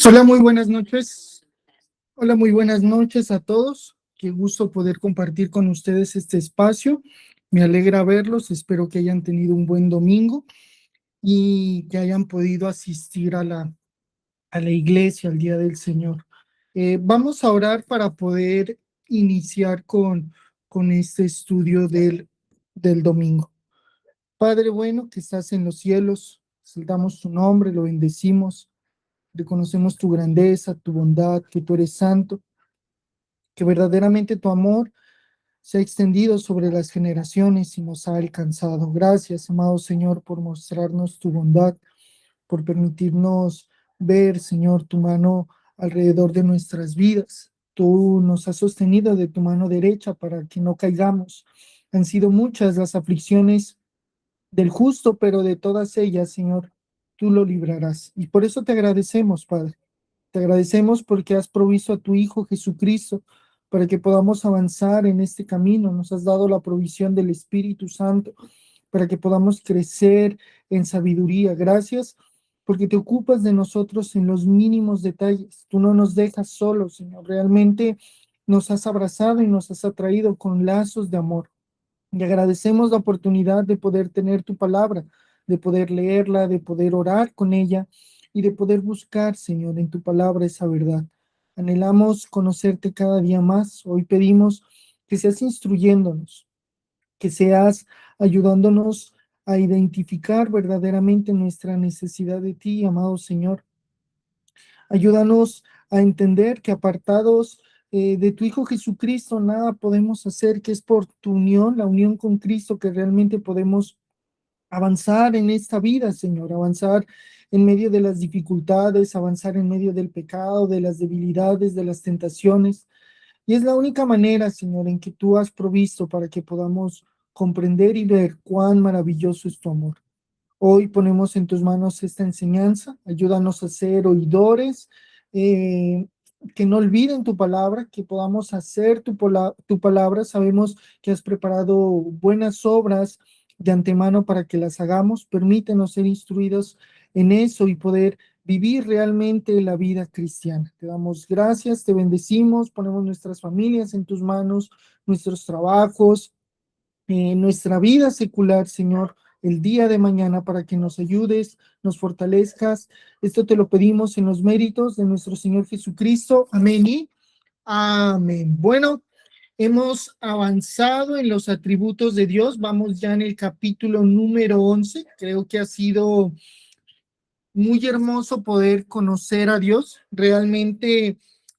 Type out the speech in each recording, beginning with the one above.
Hola, muy buenas noches. Hola, muy buenas noches a todos. Qué gusto poder compartir con ustedes este espacio. Me alegra verlos. Espero que hayan tenido un buen domingo y que hayan podido asistir a la iglesia, al día del Señor. Vamos a orar para poder iniciar con este estudio del domingo. Padre bueno, que estás en los cielos, exaltamos tu nombre, lo bendecimos. Reconocemos tu grandeza, tu bondad, que tú eres santo, que verdaderamente tu amor se ha extendido sobre las generaciones y nos ha alcanzado. Gracias, amado Señor, por mostrarnos tu bondad, por permitirnos ver, Señor, tu mano alrededor de nuestras vidas. Tú nos has sostenido de tu mano derecha para que no caigamos. Han sido muchas las aflicciones del justo, pero de todas ellas, Señor, tú lo librarás. Y por eso te agradecemos, Padre. Te agradecemos porque has provisto a tu Hijo Jesucristo para que podamos avanzar en este camino. Nos has dado la provisión del Espíritu Santo para que podamos crecer en sabiduría. Gracias porque te ocupas de nosotros en los mínimos detalles. Tú no nos dejas solos, Señor. Realmente nos has abrazado y nos has atraído con lazos de amor. Y agradecemos la oportunidad de poder tener tu palabra, de poder leerla, de poder orar con ella y de poder buscar, Señor, en tu palabra esa verdad. Anhelamos conocerte cada día más. Hoy pedimos que seas instruyéndonos, que seas ayudándonos a identificar verdaderamente nuestra necesidad de ti, amado Señor. Ayúdanos a entender que apartados de tu Hijo Jesucristo nada podemos hacer, que es por tu unión, la unión con Cristo, que realmente podemos avanzar en esta vida, Señor, avanzar en medio de las dificultades, avanzar en medio del pecado, de las debilidades, de las tentaciones. Y es la única manera, Señor, en que tú has provisto para que podamos comprender y ver cuán maravilloso es tu amor. Hoy ponemos en tus manos esta enseñanza. Ayúdanos a ser oidores, eh, que no olviden tu palabra, que podamos hacer tu palabra. Sabemos que has preparado buenas obras de antemano para que las hagamos. Permítenos ser instruidos en eso y poder vivir realmente la vida cristiana. Te damos gracias, te bendecimos, ponemos nuestras familias en tus manos, nuestros trabajos, nuestra vida secular, Señor, el día de mañana para que nos ayudes, nos fortalezcas. Esto te lo pedimos en los méritos de nuestro Señor Jesucristo. Amén y amén. Bueno, hemos avanzado en los atributos de Dios. Vamos ya en el capítulo número 11. Creo que ha sido muy hermoso poder conocer a Dios. Realmente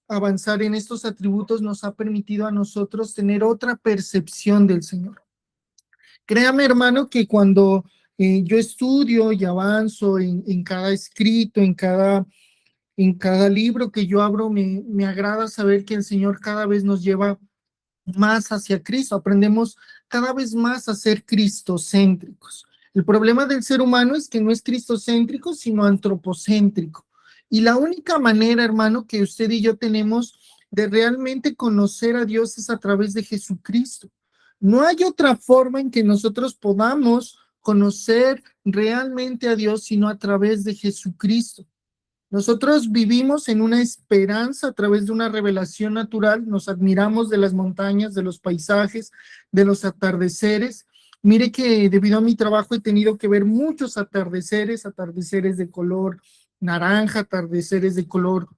avanzar en estos atributos nos ha permitido a nosotros tener otra percepción del Señor. Créame, hermano, que cuando yo estudio y avanzo en cada escrito, en cada libro que yo abro, me agrada saber que el Señor cada vez nos lleva más hacia Cristo. Aprendemos cada vez más a ser cristocéntricos. El problema del ser humano es que no es cristocéntrico, sino antropocéntrico. Y la única manera, hermano, que usted y yo tenemos de realmente conocer a Dios es a través de Jesucristo. No hay otra forma en que nosotros podamos conocer realmente a Dios sino a través de Jesucristo. Nosotros vivimos en una esperanza a través de una revelación natural, nos admiramos de las montañas, de los paisajes, de los atardeceres. Mire que debido a mi trabajo he tenido que ver muchos atardeceres, atardeceres de color naranja, atardeceres de color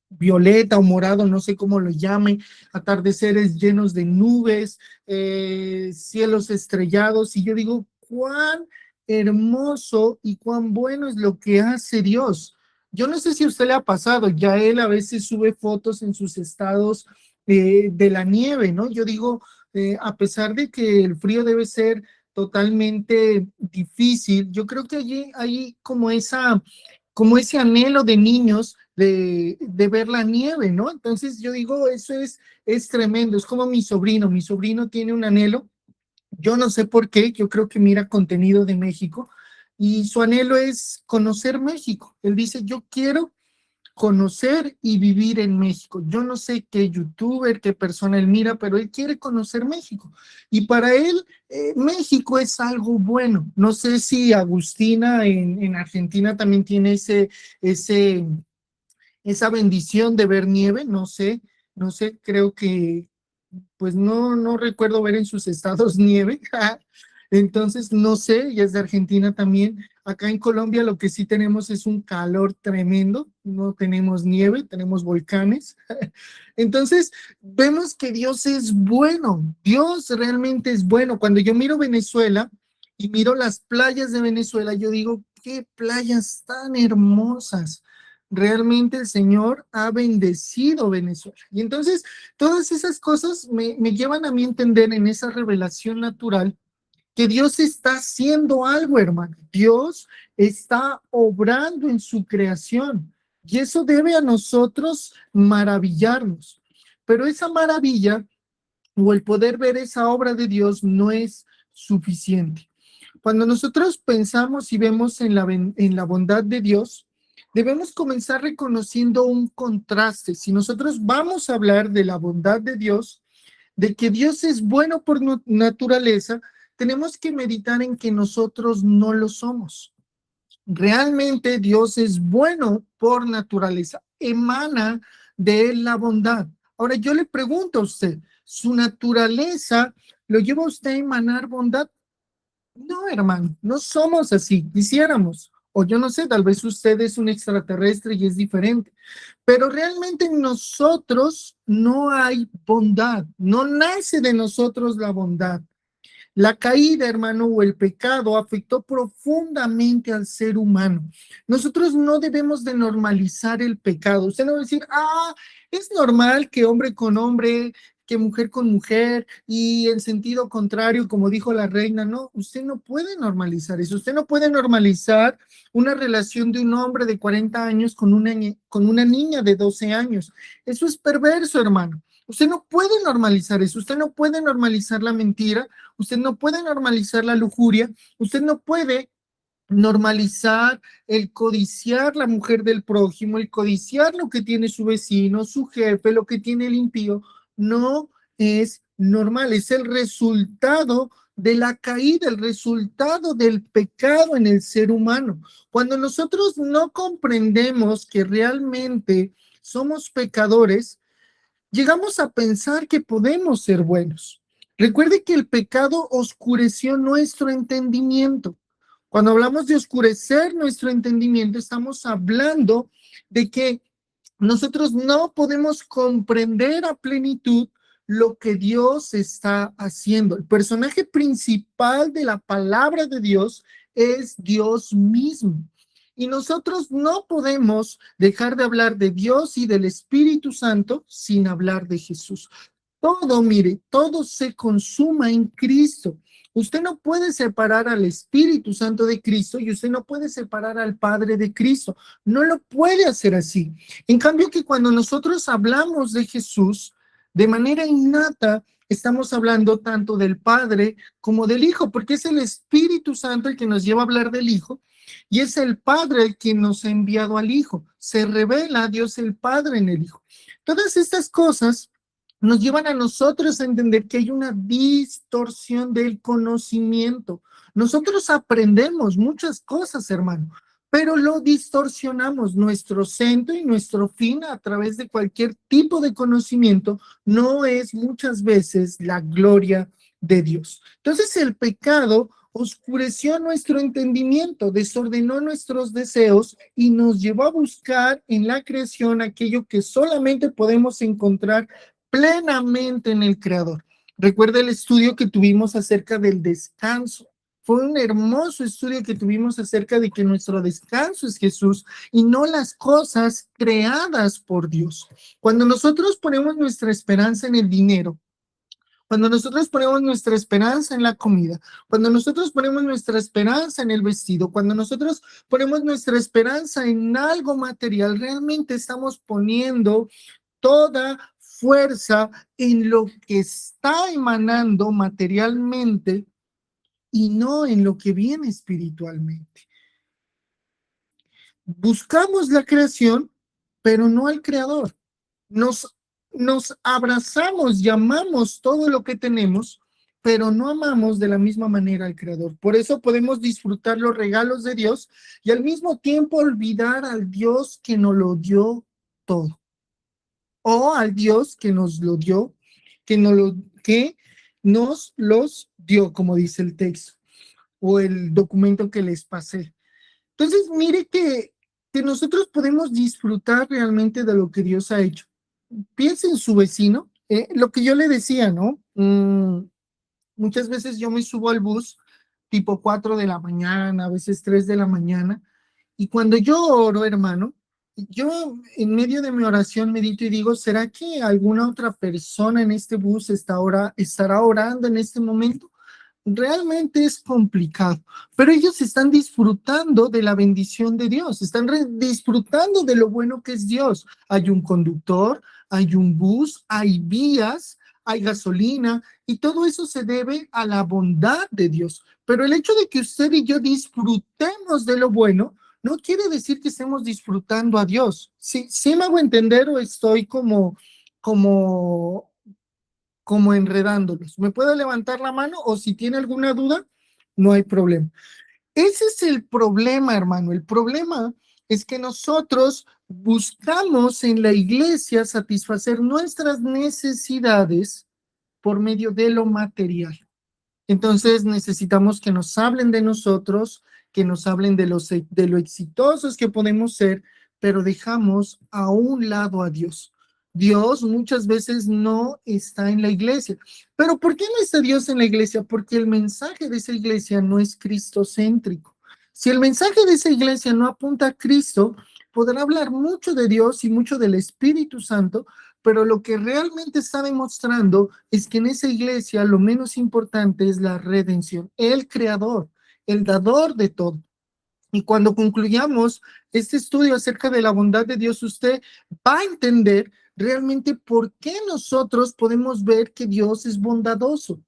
violeta o morado, no sé cómo lo llame, atardeceres llenos de nubes, cielos estrellados, y yo digo, cuán hermoso y cuán bueno es lo que hace Dios. Yo no sé si a usted le ha pasado, ya él a veces sube fotos en sus estados de la nieve, ¿no? Yo digo, a pesar de que el frío debe ser totalmente difícil, yo creo que allí hay como ese anhelo de niños de ver la nieve, ¿no? Entonces yo digo, eso es tremendo, es como mi sobrino tiene un anhelo, yo no sé por qué, yo creo que mira contenido de México y su anhelo es conocer México. Él dice, yo quiero conocer y vivir en México. Yo no sé qué youtuber, qué persona él mira, pero él quiere conocer México. Y para él, México es algo bueno. No sé si Agustina en Argentina también tiene ese, esa bendición de ver nieve, no sé, creo que pues no recuerdo ver en sus estados nieve. Entonces, no sé, ella es de Argentina también. Acá en Colombia lo que sí tenemos es un calor tremendo, no tenemos nieve, tenemos volcanes. Entonces, vemos que Dios es bueno, Dios realmente es bueno. Cuando yo miro Venezuela y miro las playas de Venezuela, yo digo, qué playas tan hermosas. Realmente el Señor ha bendecido Venezuela. Y entonces, todas esas cosas me llevan a mí a entender en esa revelación natural que Dios está haciendo algo, hermano. Dios está obrando en su creación y eso debe a nosotros maravillarnos. Pero esa maravilla o el poder ver esa obra de Dios no es suficiente. Cuando nosotros pensamos y vemos en la bondad de Dios, debemos comenzar reconociendo un contraste. Si nosotros vamos a hablar de la bondad de Dios, de que Dios es bueno por naturaleza, tenemos que meditar en que nosotros no lo somos. Realmente Dios es bueno por naturaleza, emana de él la bondad. Ahora yo le pregunto a usted, ¿su naturaleza lo lleva a usted a emanar bondad? No, hermano, no somos así, quisiéramos. O yo no sé, tal vez usted es un extraterrestre y es diferente. Pero realmente en nosotros no hay bondad, no nace de nosotros la bondad. La caída, hermano, o el pecado afectó profundamente al ser humano. Nosotros no debemos de normalizar el pecado. Usted no va a decir, es normal que hombre con hombre, que mujer con mujer, y en sentido contrario, como dijo la reina. No, usted no puede normalizar eso. Usted no puede normalizar una relación de un hombre de 40 años con una niña de 12 años. Eso es perverso, hermano. Usted no puede normalizar eso. Usted no puede normalizar la mentira. Usted no puede normalizar la lujuria, usted no puede normalizar el codiciar la mujer del prójimo, el codiciar lo que tiene su vecino, su jefe, lo que tiene el impío. No es normal, es el resultado de la caída, el resultado del pecado en el ser humano. Cuando nosotros no comprendemos que realmente somos pecadores, llegamos a pensar que podemos ser buenos. Recuerde que el pecado oscureció nuestro entendimiento. Cuando hablamos de oscurecer nuestro entendimiento, estamos hablando de que nosotros no podemos comprender a plenitud lo que Dios está haciendo. El personaje principal de la palabra de Dios es Dios mismo. Y nosotros no podemos dejar de hablar de Dios y del Espíritu Santo sin hablar de Jesús. Todo, mire, todo se consuma en Cristo. Usted no puede separar al Espíritu Santo de Cristo y usted no puede separar al Padre de Cristo. No lo puede hacer así. En cambio que cuando nosotros hablamos de Jesús, de manera innata, estamos hablando tanto del Padre como del Hijo, porque es el Espíritu Santo el que nos lleva a hablar del Hijo y es el Padre el que nos ha enviado al Hijo. Se revela a Dios el Padre en el Hijo. Todas estas cosas nos llevan a nosotros a entender que hay una distorsión del conocimiento. Nosotros aprendemos muchas cosas, hermano, pero lo distorsionamos. Nuestro centro y nuestro fin a través de cualquier tipo de conocimiento no es muchas veces la gloria de Dios. Entonces el pecado oscureció nuestro entendimiento, desordenó nuestros deseos y nos llevó a buscar en la creación aquello que solamente podemos encontrar plenamente en el Creador. Recuerda el estudio que tuvimos acerca del descanso. Fue un hermoso estudio que tuvimos acerca de que nuestro descanso es Jesús y no las cosas creadas por Dios. Cuando nosotros ponemos nuestra esperanza en el dinero, cuando nosotros ponemos nuestra esperanza en la comida, cuando nosotros ponemos nuestra esperanza en el vestido, cuando nosotros ponemos nuestra esperanza en algo material, realmente estamos poniendo toda fuerza en lo que está emanando materialmente y no en lo que viene espiritualmente. Buscamos la creación, pero no al creador. Nos, nos abrazamos, llamamos todo lo que tenemos, pero no amamos de la misma manera al creador. Por eso podemos disfrutar los regalos de Dios y al mismo tiempo olvidar al Dios que nos lo dio todo, o al Dios que nos lo dio, que nos los dio, como dice el texto, o el documento que les pasé. Entonces, mire que nosotros podemos disfrutar realmente de lo que Dios ha hecho. Piensa en su vecino, lo que yo le decía, ¿no? Muchas veces yo me subo al bus tipo 4 de la mañana, a veces 3 de la mañana, y cuando yo oro, hermano, yo en medio de mi oración medito y digo, ¿será que alguna otra persona en este bus estará orando en este momento? Realmente es complicado, pero ellos están disfrutando de la bendición de Dios, están disfrutando de lo bueno que es Dios. Hay un conductor, hay un bus, hay vías, hay gasolina, y todo eso se debe a la bondad de Dios. Pero el hecho de que usted y yo disfrutemos de lo bueno, no quiere decir que estemos disfrutando a Dios. ¿Sí me hago entender o estoy como como enredándolos? ¿Me puede levantar la mano o si tiene alguna duda? No hay problema. Ese es el problema, hermano. El problema es que nosotros buscamos en la iglesia satisfacer nuestras necesidades por medio de lo material. Entonces necesitamos que nos hablen de nosotros, que nos hablen de lo exitosos que podemos ser, pero dejamos a un lado a Dios. Dios muchas veces no está en la iglesia. ¿Pero por qué no está Dios en la iglesia? Porque el mensaje de esa iglesia no es cristocéntrico. Si el mensaje de esa iglesia no apunta a Cristo, podrá hablar mucho de Dios y mucho del Espíritu Santo, pero lo que realmente está demostrando es que en esa iglesia lo menos importante es la redención, el creador, el dador de todo. Y cuando concluyamos este estudio acerca de la bondad de Dios, usted va a entender realmente por qué nosotros podemos ver que Dios es bondadoso.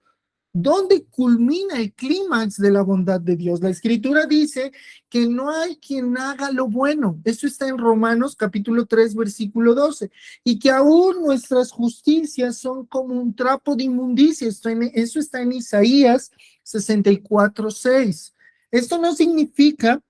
¿Dónde culmina el clímax de la bondad de Dios? La escritura dice que no hay quien haga lo bueno. Eso está en Romanos capítulo 3, versículo 12. Y que aún nuestras justicias son como un trapo de inmundicia. Eso está en Isaías 64, 6. Esto no significa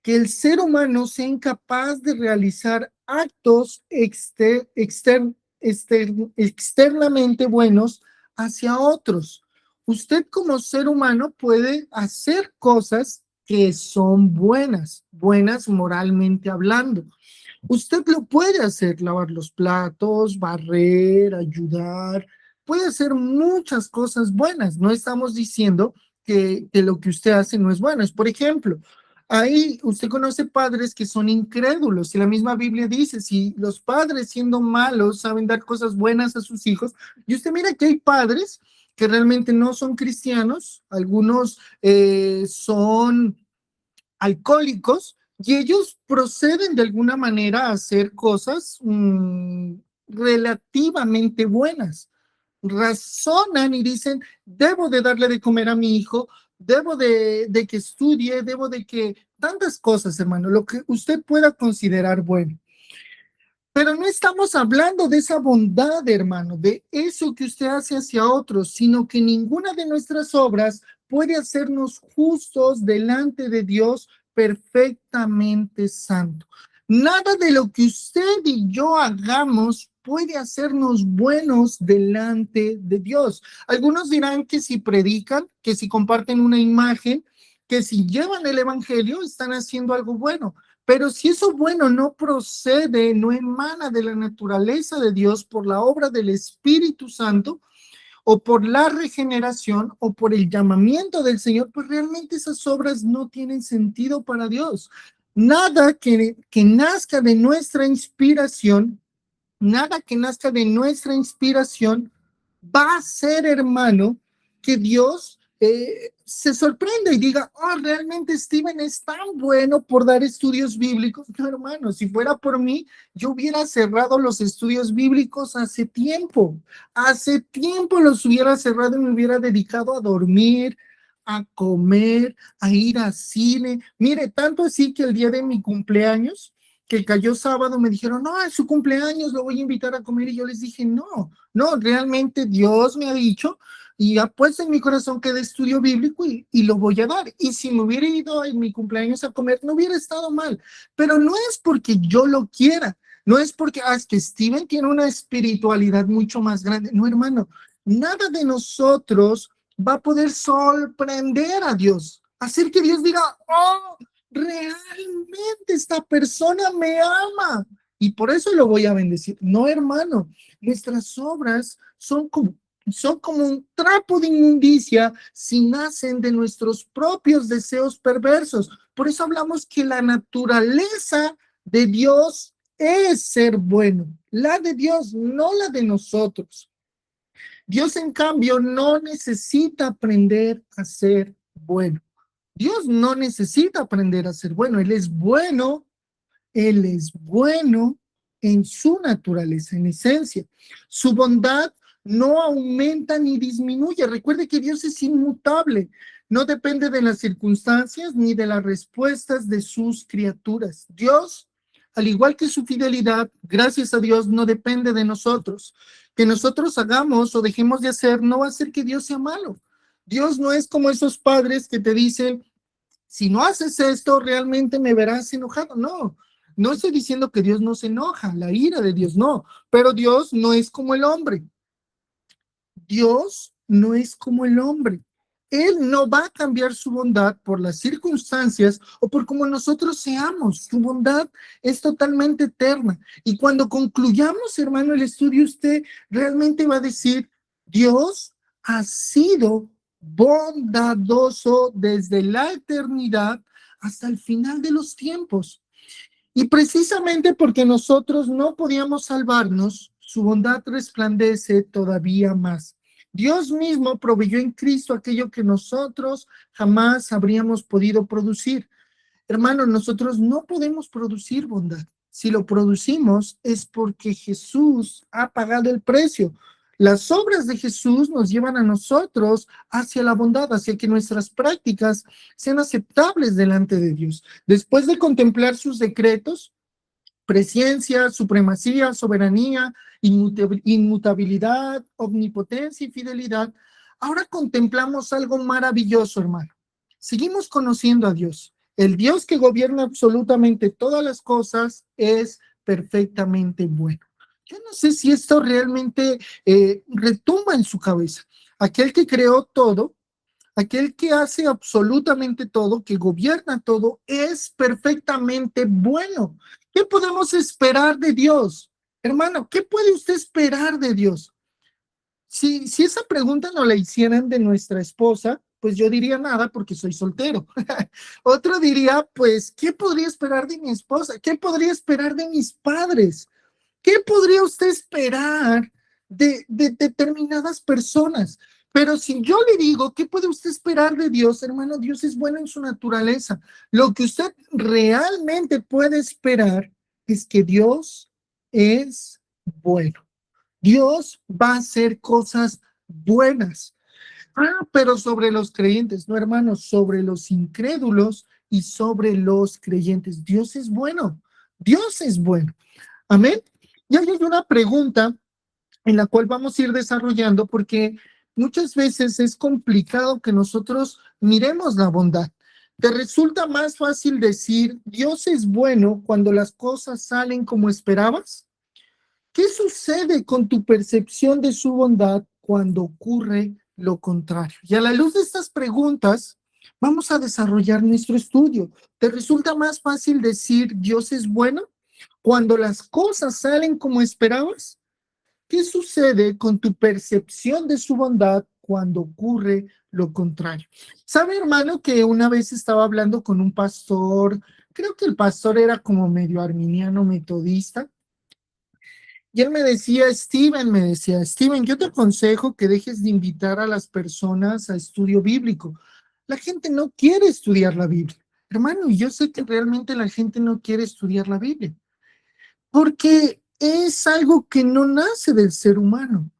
que el ser humano sea incapaz de realizar actos externamente buenos hacia otros. Usted como ser humano puede hacer cosas que son buenas, buenas moralmente hablando. Usted lo puede hacer, lavar los platos, barrer, ayudar, puede hacer muchas cosas buenas. No estamos diciendo que lo que usted hace no es bueno. Es, por ejemplo, ahí usted conoce padres que son incrédulos y la misma Biblia dice, si los padres siendo malos saben dar cosas buenas a sus hijos, y usted mira que hay padres que realmente no son cristianos, algunos son alcohólicos y ellos proceden de alguna manera a hacer cosas relativamente buenas. Razonan y dicen, debo de darle de comer a mi hijo, debo de que estudie, debo de que tantas cosas, hermano, lo que usted pueda considerar bueno. Pero no estamos hablando de esa bondad, hermano, de eso que usted hace hacia otros, sino que ninguna de nuestras obras puede hacernos justos delante de Dios perfectamente santo. Nada de lo que usted y yo hagamos puede hacernos buenos delante de Dios. Algunos dirán que si predican, que si comparten una imagen, que si llevan el evangelio, están haciendo algo bueno. Pero si eso bueno no procede, no emana de la naturaleza de Dios por la obra del Espíritu Santo, o por la regeneración, o por el llamamiento del Señor, pues realmente esas obras no tienen sentido para Dios. Nada que nazca de nuestra inspiración, nada que nazca de nuestra inspiración va a ser, hermano, que Dios se sorprenda y diga, oh, realmente Steven es tan bueno por dar estudios bíblicos. No, hermano, si fuera por mí, yo hubiera cerrado los estudios bíblicos hace tiempo los hubiera cerrado y me hubiera dedicado a dormir, a comer, a ir a cine. Mire, tanto así que el día de mi cumpleaños, que cayó sábado, me dijeron, no, es su cumpleaños, lo voy a invitar a comer, y yo les dije, no, realmente Dios me ha dicho y ha puesto en mi corazón que de estudio bíblico y lo voy a dar. Y si me hubiera ido en mi cumpleaños a comer, no hubiera estado mal, pero no es porque yo lo quiera, No es porque, es que Steven tiene una espiritualidad mucho más grande. No, hermano, nada de nosotros va a poder sorprender a Dios. Hacer que Dios diga, oh, realmente esta persona me ama y por eso lo voy a bendecir. No, hermano, nuestras obras son como un trapo de inmundicia si nacen de nuestros propios deseos perversos. Por eso hablamos que la naturaleza de Dios es ser bueno, la de Dios, no la de nosotros. Dios, en cambio, no necesita aprender a ser bueno. Dios no necesita aprender a ser bueno. Él es bueno en su naturaleza, en esencia. Su bondad no aumenta ni disminuye. Recuerde que Dios es inmutable. No depende de las circunstancias ni de las respuestas de sus criaturas. Dios, al igual que su fidelidad, gracias a Dios, no depende de nosotros. Que nosotros hagamos o dejemos de hacer no va a hacer que Dios sea malo. Dios no es como esos padres que te dicen, si no haces esto, realmente me verás enojado. No, no estoy diciendo que Dios no se enoja, la ira de Dios no, pero Dios no es como el hombre. Dios no es como el hombre. Él no va a cambiar su bondad por las circunstancias o por como nosotros seamos. Su bondad es totalmente eterna. Y cuando concluyamos, hermano, el estudio, usted realmente va a decir, Dios ha sido bondadoso desde la eternidad hasta el final de los tiempos. Y precisamente porque nosotros no podíamos salvarnos, su bondad resplandece todavía más. Dios mismo proveyó en Cristo aquello que nosotros jamás habríamos podido producir. Hermanos, nosotros no podemos producir bondad. Si lo producimos es porque Jesús ha pagado el precio. Las obras de Jesús nos llevan a nosotros hacia la bondad, hacia que nuestras prácticas sean aceptables delante de Dios. Después de contemplar sus decretos, presencia, supremacía, soberanía, inmutabilidad, omnipotencia y fidelidad, ahora contemplamos algo maravilloso, hermano. Seguimos conociendo a Dios. El Dios que gobierna absolutamente todas las cosas es perfectamente bueno. Yo no sé si esto realmente retumba en su cabeza. Aquel que creó todo, aquel que hace absolutamente todo, que gobierna todo, es perfectamente bueno. ¿Qué podemos esperar de Dios? Hermano, ¿qué puede usted esperar de Dios? Si esa pregunta no la hicieran de nuestra esposa, pues yo diría nada porque soy soltero. Otro diría, pues, ¿qué podría esperar de mi esposa? ¿Qué podría esperar de mis padres? ¿Qué podría usted esperar de determinadas personas? Pero si yo le digo, ¿qué puede usted esperar de Dios, hermano? Dios es bueno en su naturaleza. Lo que usted realmente puede esperar es que Dios es bueno. Dios va a hacer cosas buenas. Pero sobre los creyentes, no, hermanos, sobre los incrédulos y sobre los creyentes. Dios es bueno. Dios es bueno. Amén. Y hay una pregunta en la cual vamos a ir desarrollando porque muchas veces es complicado que nosotros miremos la bondad. ¿Te resulta más fácil decir Dios es bueno cuando las cosas salen como esperabas? ¿Qué sucede con tu percepción de su bondad cuando ocurre lo contrario? Y a la luz de estas preguntas, vamos a desarrollar nuestro estudio. ¿Te resulta más fácil decir Dios es bueno cuando las cosas salen como esperabas? ¿Qué sucede con tu percepción de su bondad cuando ocurre lo contrario? ¿Sabe, hermano, que una vez estaba hablando con un pastor? Creo que el pastor era como medio arminiano metodista. Y él me decía, Steven, yo te aconsejo que dejes de invitar a las personas a estudio bíblico. La gente no quiere estudiar la Biblia. Hermano, y yo sé que realmente la gente no quiere estudiar la Biblia, porque es algo que no nace del ser humano.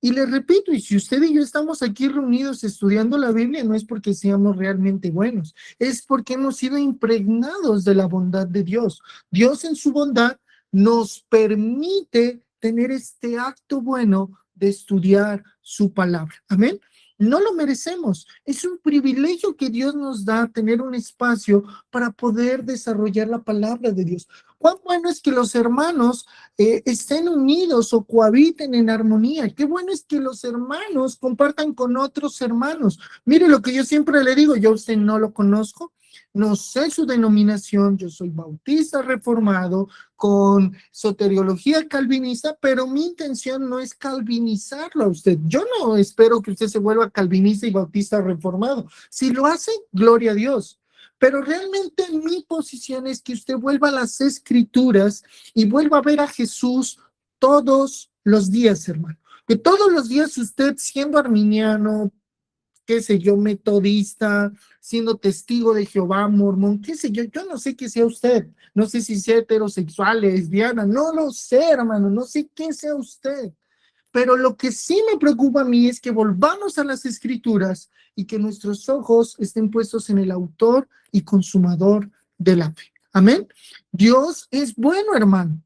Y le repito, y si usted y yo estamos aquí reunidos estudiando la Biblia, no es porque seamos realmente buenos, es porque hemos sido impregnados de la bondad de Dios. Dios en su bondad nos permite tener este acto bueno de estudiar su palabra. Amén. No lo merecemos. Es un privilegio que Dios nos da tener un espacio para poder desarrollar la palabra de Dios. Cuán bueno es que los hermanos estén unidos o cohabiten en armonía. Qué bueno es que los hermanos compartan con otros hermanos. Mire lo que yo siempre le digo, yo a usted no lo conozco, no sé su denominación, yo soy bautista reformado con soteriología calvinista, pero mi intención no es calvinizarlo a usted. Yo no espero que usted se vuelva calvinista y bautista reformado. Si lo hace, gloria a Dios. Pero realmente mi posición es que usted vuelva a las escrituras y vuelva a ver a Jesús todos los días, hermano. Que todos los días usted, siendo arminiano, qué sé yo, metodista, siendo testigo de Jehová, mormón, qué sé yo, yo no sé qué sea usted, no sé si sea heterosexual, lesbiana, no lo sé, hermano, no sé qué sea usted, pero lo que sí me preocupa a mí es que volvamos a las escrituras y que nuestros ojos estén puestos en el autor y consumador de la fe. Amén. Dios es bueno, hermano.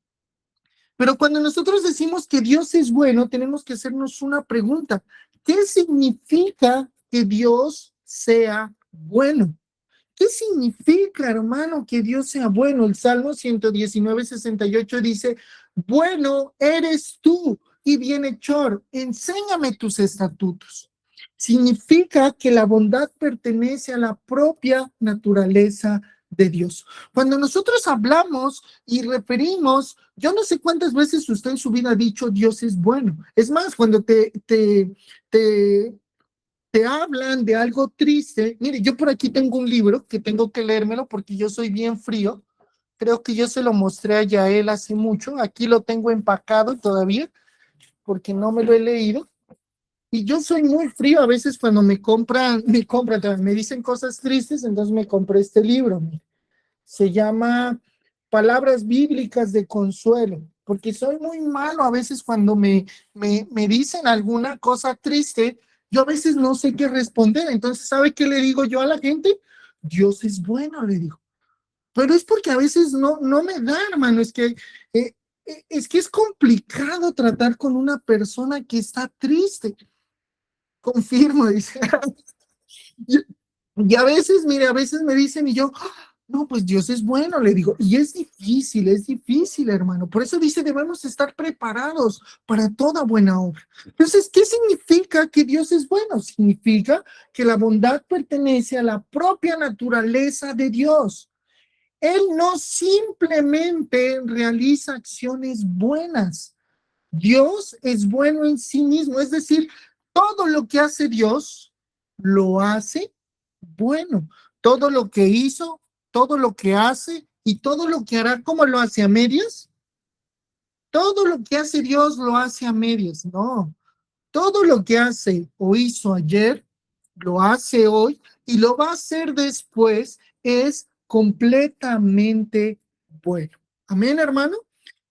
Pero cuando nosotros decimos que Dios es bueno, tenemos que hacernos una pregunta. ¿Qué significa que Dios sea bueno? ¿Qué significa, hermano, que Dios sea bueno? El Salmo 119:68 dice, bueno eres tú y bienhechor, enséñame tus estatutos. Significa que la bondad pertenece a la propia naturaleza de Dios. Cuando nosotros hablamos y referimos, yo no sé cuántas veces usted en su vida ha dicho Dios es bueno. Es más, cuando te te hablan de algo triste. Mire, yo por aquí tengo un libro que tengo que leérmelo porque yo soy bien frío. Creo que yo se lo mostré a Yael hace mucho. Aquí lo tengo empacado todavía porque no me lo he leído. Y yo soy muy frío a veces cuando me dicen cosas tristes, entonces me compré este libro. Se llama Palabras Bíblicas de Consuelo, porque soy muy malo a veces cuando me dicen alguna cosa triste, yo a veces no sé qué responder. Entonces, ¿sabe qué le digo yo a la gente? Dios es bueno, le digo. Pero es porque a veces no me da, hermano. Es que es complicado tratar con una persona que está triste. Confirmo, dice. Y, y a veces, mire, a veces me dicen y yo, no, pues Dios es bueno, le digo, y es difícil, hermano. Por eso dice, debemos estar preparados para toda buena obra. Entonces, ¿qué significa que Dios es bueno? Significa que la bondad pertenece a la propia naturaleza de Dios. Él no simplemente realiza acciones buenas. Dios es bueno en sí mismo, es decir, todo lo que hace Dios lo hace bueno. Todo lo que hizo, todo lo que hace y todo lo que hará, ¿cómo lo hace a medias? Todo lo que hace Dios lo hace a medias, no. Todo lo que hace o hizo ayer, lo hace hoy y lo va a hacer después, es completamente bueno. Amén, hermano.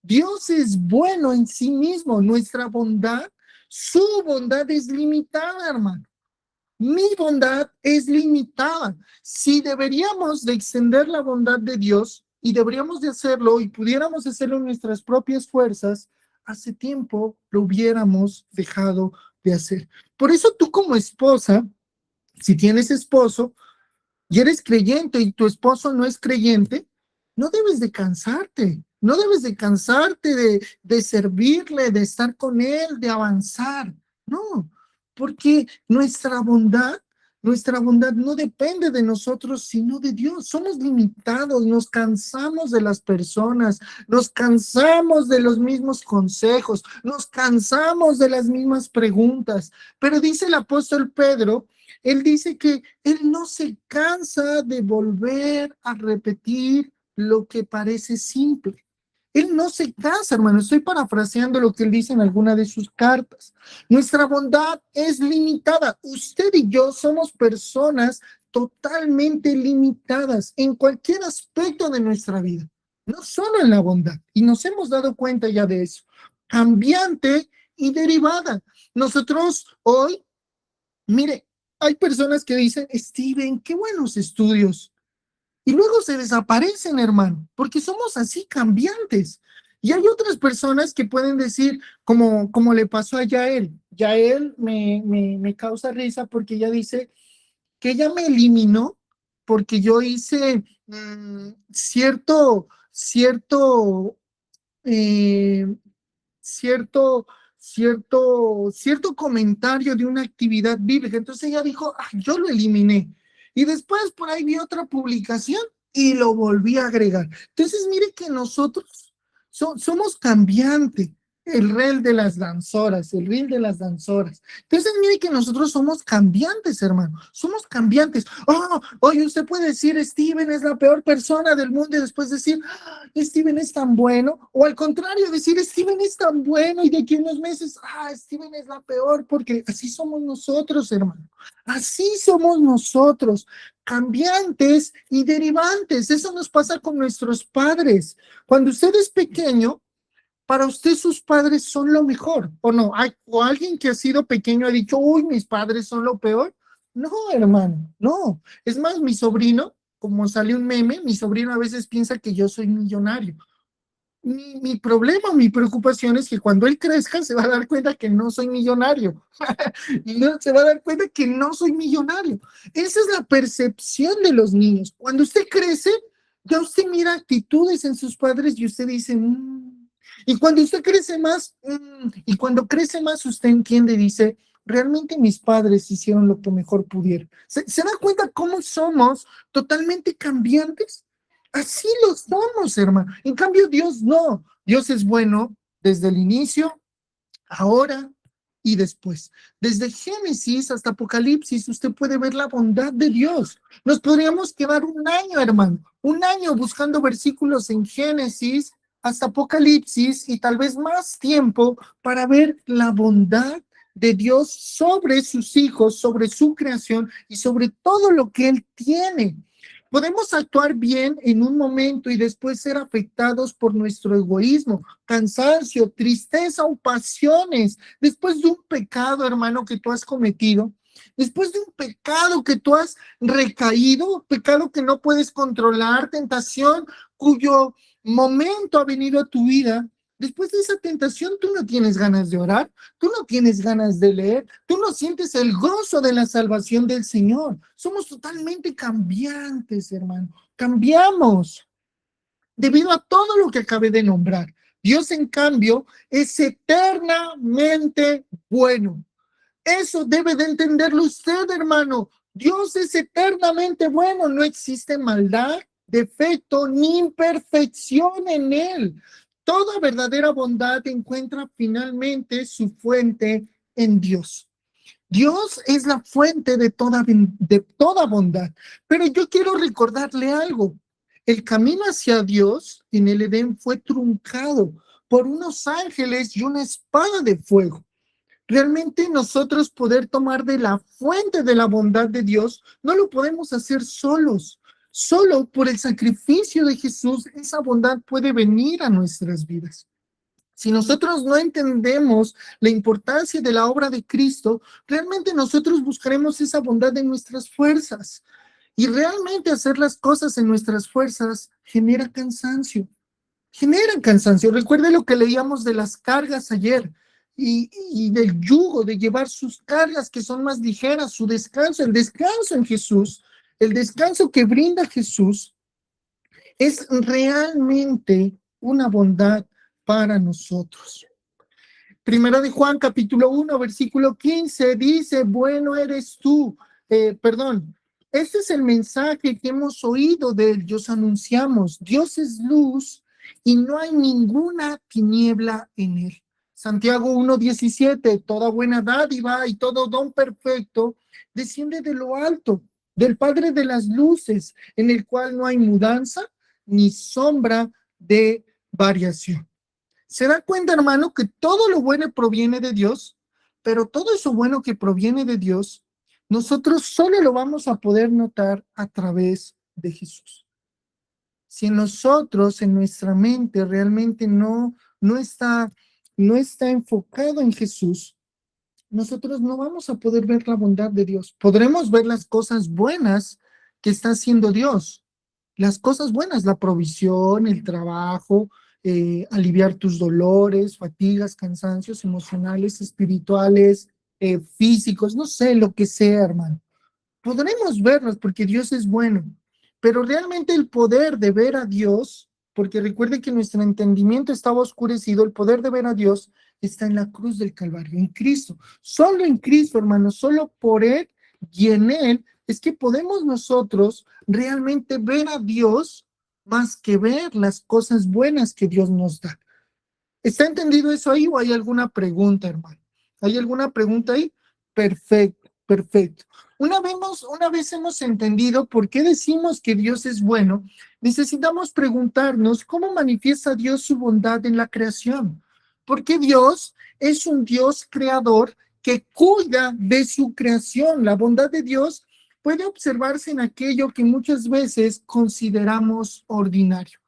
Dios es bueno en sí mismo. Nuestra bondad, su bondad es limitada, hermano. Mi bondad es limitada. Si deberíamos de extender la bondad de Dios y deberíamos de hacerlo y pudiéramos hacerlo en nuestras propias fuerzas, hace tiempo lo hubiéramos dejado de hacer. Por eso tú como esposa, si tienes esposo y eres creyente y tu esposo no es creyente, no debes de cansarte. No debes de cansarte de servirle, de estar con él, de avanzar. No, porque nuestra bondad no depende de nosotros, sino de Dios. Somos limitados, nos cansamos de las personas, nos cansamos de los mismos consejos, nos cansamos de las mismas preguntas. Pero dice el apóstol Pedro, él dice que él no se cansa de volver a repetir lo que parece simple. Él no se cansa, hermano. Estoy parafraseando lo que él dice en alguna de sus cartas. Nuestra bondad es limitada. Usted y yo somos personas totalmente limitadas en cualquier aspecto de nuestra vida, no solo en la bondad. Y nos hemos dado cuenta ya de eso. Cambiante y derivada. Nosotros hoy, mire, hay personas que dicen, Steven, qué buenos estudios. Y luego se desaparecen, hermano, porque somos así cambiantes. Y hay otras personas que pueden decir, como le pasó a Yael. Yael me causa risa porque ella dice que ella me eliminó porque yo hice eh, cierto, cierto comentario de una actividad bíblica. Entonces ella dijo, "Ah, yo lo eliminé". Y después por ahí vi otra publicación y lo volví a agregar. Entonces mire que nosotros somos cambiantes. El rey de las danzoras, el rey de las danzoras. Entonces, mire que nosotros somos cambiantes, hermano. Somos cambiantes. Oh, oye, usted puede decir, Steven es la peor persona del mundo y después decir, Steven es tan bueno, o al contrario, decir Steven es tan bueno y de aquí a unos meses, Steven es la peor, porque así somos nosotros, hermano. Así somos nosotros, cambiantes y derivantes. Eso nos pasa con nuestros padres. Cuando usted es pequeño, para usted sus padres son lo mejor, ¿o no? ¿O alguien que ha sido pequeño ha dicho, uy, mis padres son lo peor? No, hermano, no. Es más, mi sobrino, como sale un meme, mi sobrino a veces piensa que yo soy millonario. Mi problema, mi preocupación es que cuando él crezca se va a dar cuenta que no soy millonario. No, se va a dar cuenta que no soy millonario. Esa es la percepción de los niños. Cuando usted crece, ya usted mira actitudes en sus padres y usted dice, "Mm". Y cuando usted crece más, y cuando crece más, usted entiende y dice, realmente mis padres hicieron lo que mejor pudieron. ¿Se da cuenta cómo somos totalmente cambiantes? Así lo somos, hermano. En cambio, Dios no. Dios es bueno desde el inicio, ahora y después. Desde Génesis hasta Apocalipsis, usted puede ver la bondad de Dios. Nos podríamos quedar un año, hermano, un año buscando versículos en Génesis hasta Apocalipsis y tal vez más tiempo para ver la bondad de Dios sobre sus hijos, sobre su creación y sobre todo lo que Él tiene. Podemos actuar bien en un momento y después ser afectados por nuestro egoísmo, cansancio, tristeza o pasiones, después de un pecado, hermano, que tú has cometido, después de un pecado que tú has recaído, pecado que no puedes controlar, tentación cuyo momento ha venido a tu vida. Después de esa tentación, tú no tienes ganas de orar, tú no tienes ganas de leer, tú no sientes el gozo de la salvación del Señor. Somos totalmente cambiantes, hermano. Cambiamos debido a todo lo que acabé de nombrar. Dios, en cambio, es eternamente bueno. Eso debe de entenderlo usted, hermano. Dios es eternamente bueno. No existe maldad, defecto ni imperfección en Él. Toda verdadera bondad encuentra finalmente su fuente en Dios. Dios es la fuente de toda bondad. Pero yo quiero recordarle algo. El camino hacia Dios en el Edén fue truncado por unos ángeles y una espada de fuego. Realmente nosotros poder tomar de la fuente de la bondad de Dios, no lo podemos hacer solos. Solo por el sacrificio de Jesús, esa bondad puede venir a nuestras vidas. Si nosotros no entendemos la importancia de la obra de Cristo, realmente nosotros buscaremos esa bondad en nuestras fuerzas. Y realmente hacer las cosas en nuestras fuerzas genera cansancio. Genera cansancio. Recuerde lo que leíamos de las cargas ayer y del yugo, de llevar sus cargas que son más ligeras, su descanso, el descanso en Jesús, el descanso que brinda Jesús es realmente una bondad para nosotros. Primera de Juan, capítulo 1, versículo 15, dice, bueno eres tú, este es el mensaje que hemos oído de él, os anunciamos, Dios es luz y no hay ninguna tiniebla en él. Santiago 1:17, toda buena dádiva y todo don perfecto desciende de lo alto, del Padre de las luces, en el cual no hay mudanza ni sombra de variación. ¿Se da cuenta, hermano, que todo lo bueno proviene de Dios? Pero todo eso bueno que proviene de Dios, nosotros solo lo vamos a poder notar a través de Jesús. Si en nosotros, en nuestra mente, realmente no está enfocado en Jesús, nosotros no vamos a poder ver la bondad de Dios. Podremos ver las cosas buenas que está haciendo Dios, las cosas buenas, la provisión, el trabajo, aliviar tus dolores, fatigas, cansancios emocionales, espirituales, físicos, no sé, lo que sea, hermano. Podremos verlos porque Dios es bueno, pero realmente el poder de ver a Dios, porque recuerde que nuestro entendimiento estaba oscurecido, el poder de ver a Dios está en la cruz del Calvario, en Cristo. Solo en Cristo, hermano, solo por Él y en Él es que podemos nosotros realmente ver a Dios más que ver las cosas buenas que Dios nos da. ¿Está entendido eso ahí o hay alguna pregunta, hermano? ¿Hay alguna pregunta ahí? Perfecto, perfecto. Una vez hemos entendido por qué decimos que Dios es bueno, necesitamos preguntarnos cómo manifiesta Dios su bondad en la creación. Porque Dios es un Dios creador que cuida de su creación. La bondad de Dios puede observarse en aquello que muchas veces consideramos ordinario.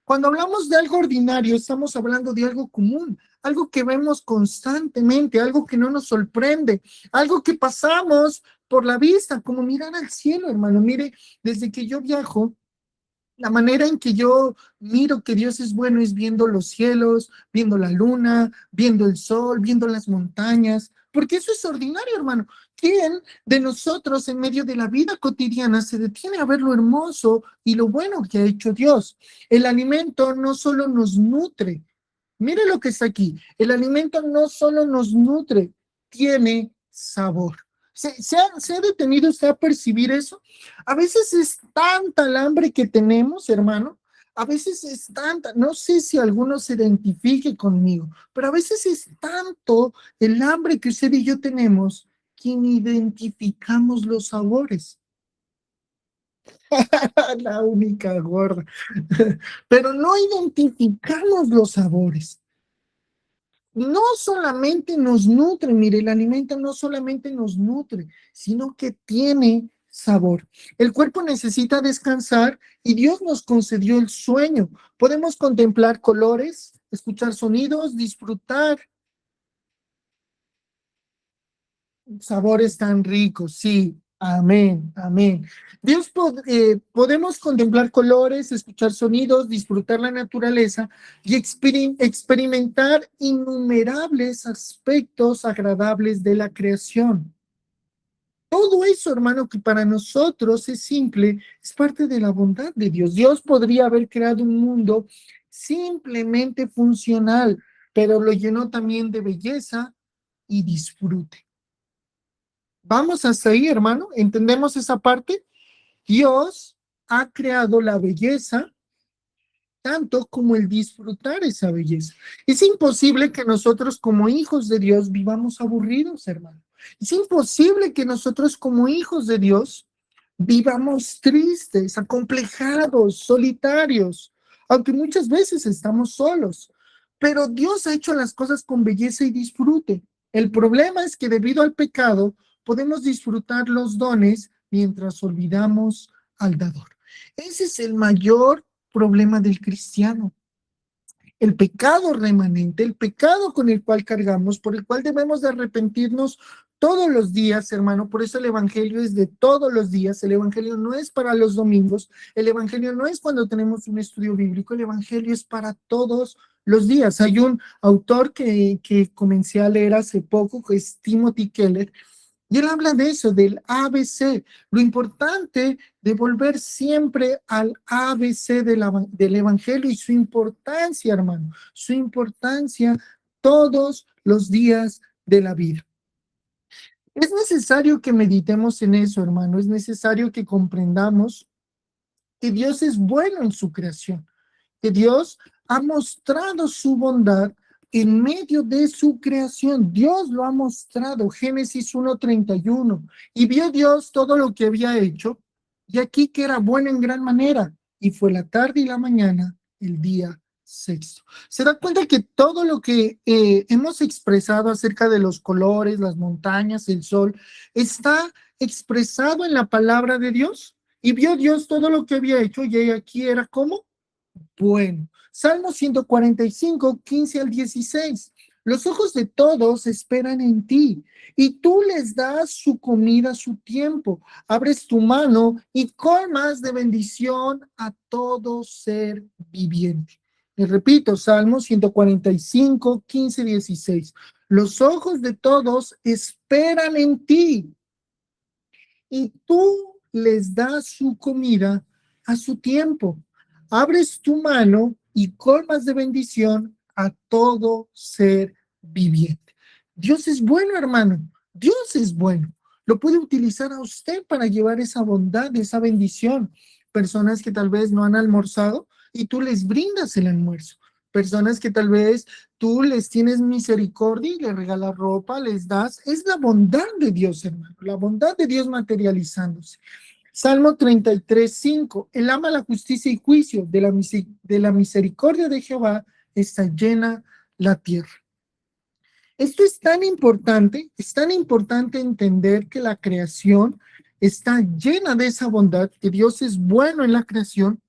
Cuando hablamos de algo ordinario, estamos hablando de algo común, algo que vemos constantemente, algo que no nos sorprende, algo que pasamos por la vista, como mirar al cielo, hermano. Mire, desde que yo viajo, la manera en que yo miro que Dios es bueno es viendo los cielos, viendo la luna, viendo el sol, viendo las montañas, porque eso es ordinario, hermano. ¿Quién de nosotros en medio de la vida cotidiana se detiene a ver lo hermoso y lo bueno que ha hecho Dios? El alimento no solo nos nutre, mire lo que está aquí, el alimento no solo nos nutre, tiene sabor. ¿Se ha detenido usted a percibir eso? A veces es tanta el hambre que tenemos, hermano. A veces es tanta, no sé si alguno se identifique conmigo, pero a veces es tanto el hambre que usted y yo tenemos que ni identificamos los sabores. La única gorda. Pero no identificamos los sabores. No solamente nos nutre, mire, el alimento no solamente nos nutre, sino que tiene sabor. El cuerpo necesita descansar y Dios nos concedió el sueño. Podemos contemplar colores, escuchar sonidos, disfrutar sabores tan ricos, sí. Amén, amén. Podemos contemplar colores, escuchar sonidos, disfrutar la naturaleza y experimentar innumerables aspectos agradables de la creación. Todo eso, hermano, que para nosotros es simple, es parte de la bondad de Dios. Dios podría haber creado un mundo simplemente funcional, pero lo llenó también de belleza y disfrute. Vamos hasta ahí, hermano. ¿Entendemos esa parte? Dios ha creado la belleza tanto como el disfrutar esa belleza. Es imposible que nosotros como hijos de Dios vivamos aburridos, hermano. Es imposible que nosotros como hijos de Dios vivamos tristes, acomplejados, solitarios, aunque muchas veces estamos solos. Pero Dios ha hecho las cosas con belleza y disfrute. El problema es que debido al pecado podemos disfrutar los dones mientras olvidamos al dador. Ese es el mayor problema del cristiano. El pecado remanente, el pecado con el cual cargamos, por el cual debemos de arrepentirnos todos los días, hermano. Por eso el evangelio es de todos los días. El evangelio no es para los domingos. El evangelio no es cuando tenemos un estudio bíblico. El evangelio es para todos los días. Hay un autor que comencé a leer hace poco, que es Timothy Keller, y él habla de eso, del ABC, lo importante de volver siempre al ABC del Evangelio y su importancia, hermano, su importancia todos los días de la vida. Es necesario que meditemos en eso, hermano, es necesario que comprendamos que Dios es bueno en su creación, que Dios ha mostrado su bondad en medio de su creación. Dios lo ha mostrado, Génesis 1:31, y vio Dios todo lo que había hecho, y aquí que era bueno en gran manera, y fue la tarde y la mañana, el día sexto. ¿Se da cuenta que todo lo que hemos expresado acerca de los colores, las montañas, el sol, está expresado en la palabra de Dios? Y vio Dios todo lo que había hecho, y aquí era como bueno. Salmo 145, 15 al 16. Los ojos de todos esperan en ti, y tú les das su comida a su tiempo. Abres tu mano y colmas de bendición a todo ser viviente. Les repito, Salmo 145, 15, 16. Los ojos de todos esperan en ti y tú les das su comida a su tiempo. Abres tu mano y colmas de bendición a todo ser viviente. Dios es bueno, hermano. Dios es bueno. Lo puede utilizar a usted para llevar esa bondad, esa bendición. Personas que tal vez no han almorzado y tú les brindas el almuerzo. Personas que tal vez tú les tienes misericordia y les regalas ropa, les das. Es la bondad de Dios, hermano. La bondad de Dios materializándose. Salmo 33, 5. Él ama la justicia y juicio. De la misericordia de Jehová está llena la tierra. Esto es tan importante entender que la creación está llena de esa bondad, que Dios es bueno en la creación,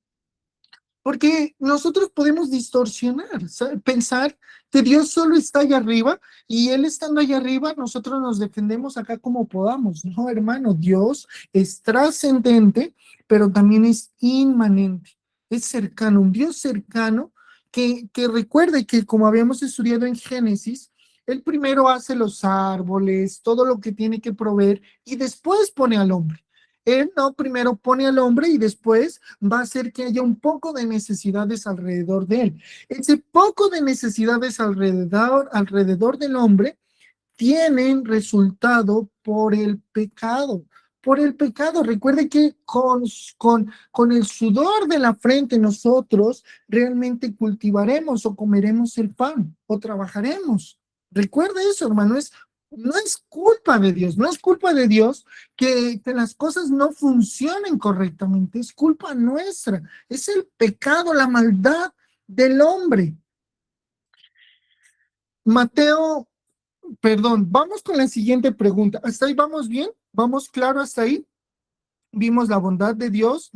porque nosotros podemos distorsionar, ¿sabe? Pensar que Dios solo está allá arriba y Él estando allá arriba, nosotros nos defendemos acá como podamos. No, hermano, Dios es trascendente, pero también es inmanente, es cercano, un Dios cercano que recuerde que como habíamos estudiado en Génesis, Él primero hace los árboles, todo lo que tiene que proveer y después pone al hombre. Él no primero pone al hombre y después va a hacer que haya un poco de necesidades alrededor de él. Ese poco de necesidades alrededor del hombre tienen resultado por el pecado. Por el pecado. Recuerde que con el sudor de la frente nosotros realmente cultivaremos o comeremos el pan o trabajaremos. Recuerde eso, hermano. No es culpa de Dios, no es culpa de Dios que las cosas no funcionen correctamente, es culpa nuestra, es el pecado, la maldad del hombre. Mateo, perdón, vamos con la siguiente pregunta. ¿Hasta ahí vamos bien? ¿Vamos claro hasta ahí? Vimos la bondad de Dios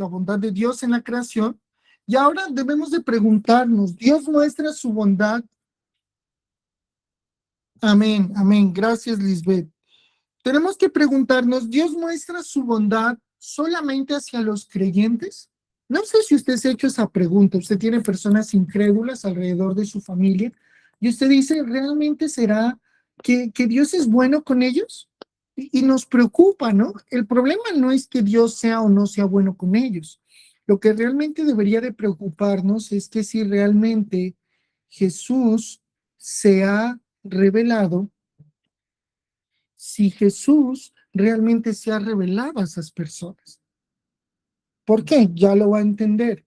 en la creación. Y ahora debemos de preguntarnos, ¿Dios muestra su bondad? Amén, amén. Gracias, Lisbeth. Tenemos que preguntarnos, ¿Dios muestra su bondad solamente hacia los creyentes? No sé si usted se ha hecho esa pregunta. Usted tiene personas incrédulas alrededor de su familia y usted dice, ¿realmente será que Dios es bueno con ellos? Y nos preocupa, ¿no? El problema no es que Dios sea o no sea bueno con ellos. Lo que realmente debería de preocuparnos es que si realmente Jesús se ha revelado, si Jesús realmente se ha revelado a esas personas. ¿Por qué? Ya lo va a entender.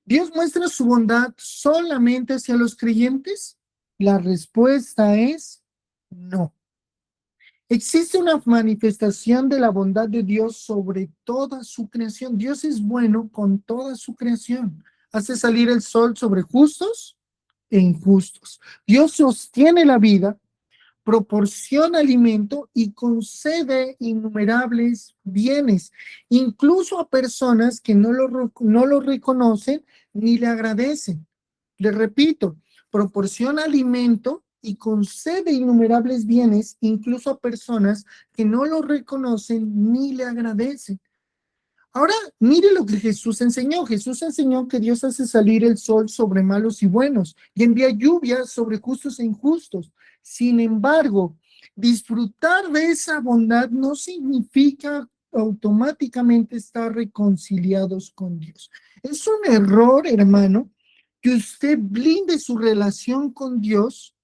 ¿Dios muestra su bondad solamente hacia los creyentes? La respuesta es no. Existe una manifestación de la bondad de Dios sobre toda su creación. Dios es bueno con toda su creación. Hace salir el sol sobre justos e injustos. Dios sostiene la vida, proporciona alimento y concede innumerables bienes, incluso a personas que no lo reconocen ni le agradecen. Le repito, proporciona alimento y concede innumerables bienes, incluso a personas que no lo reconocen ni le agradecen. Ahora, mire lo que Jesús enseñó. Jesús enseñó que Dios hace salir el sol sobre malos y buenos y envía lluvia sobre justos e injustos. Sin embargo, disfrutar de esa bondad no significa automáticamente estar reconciliados con Dios. Es un error, hermano, que usted blinde su relación con Dios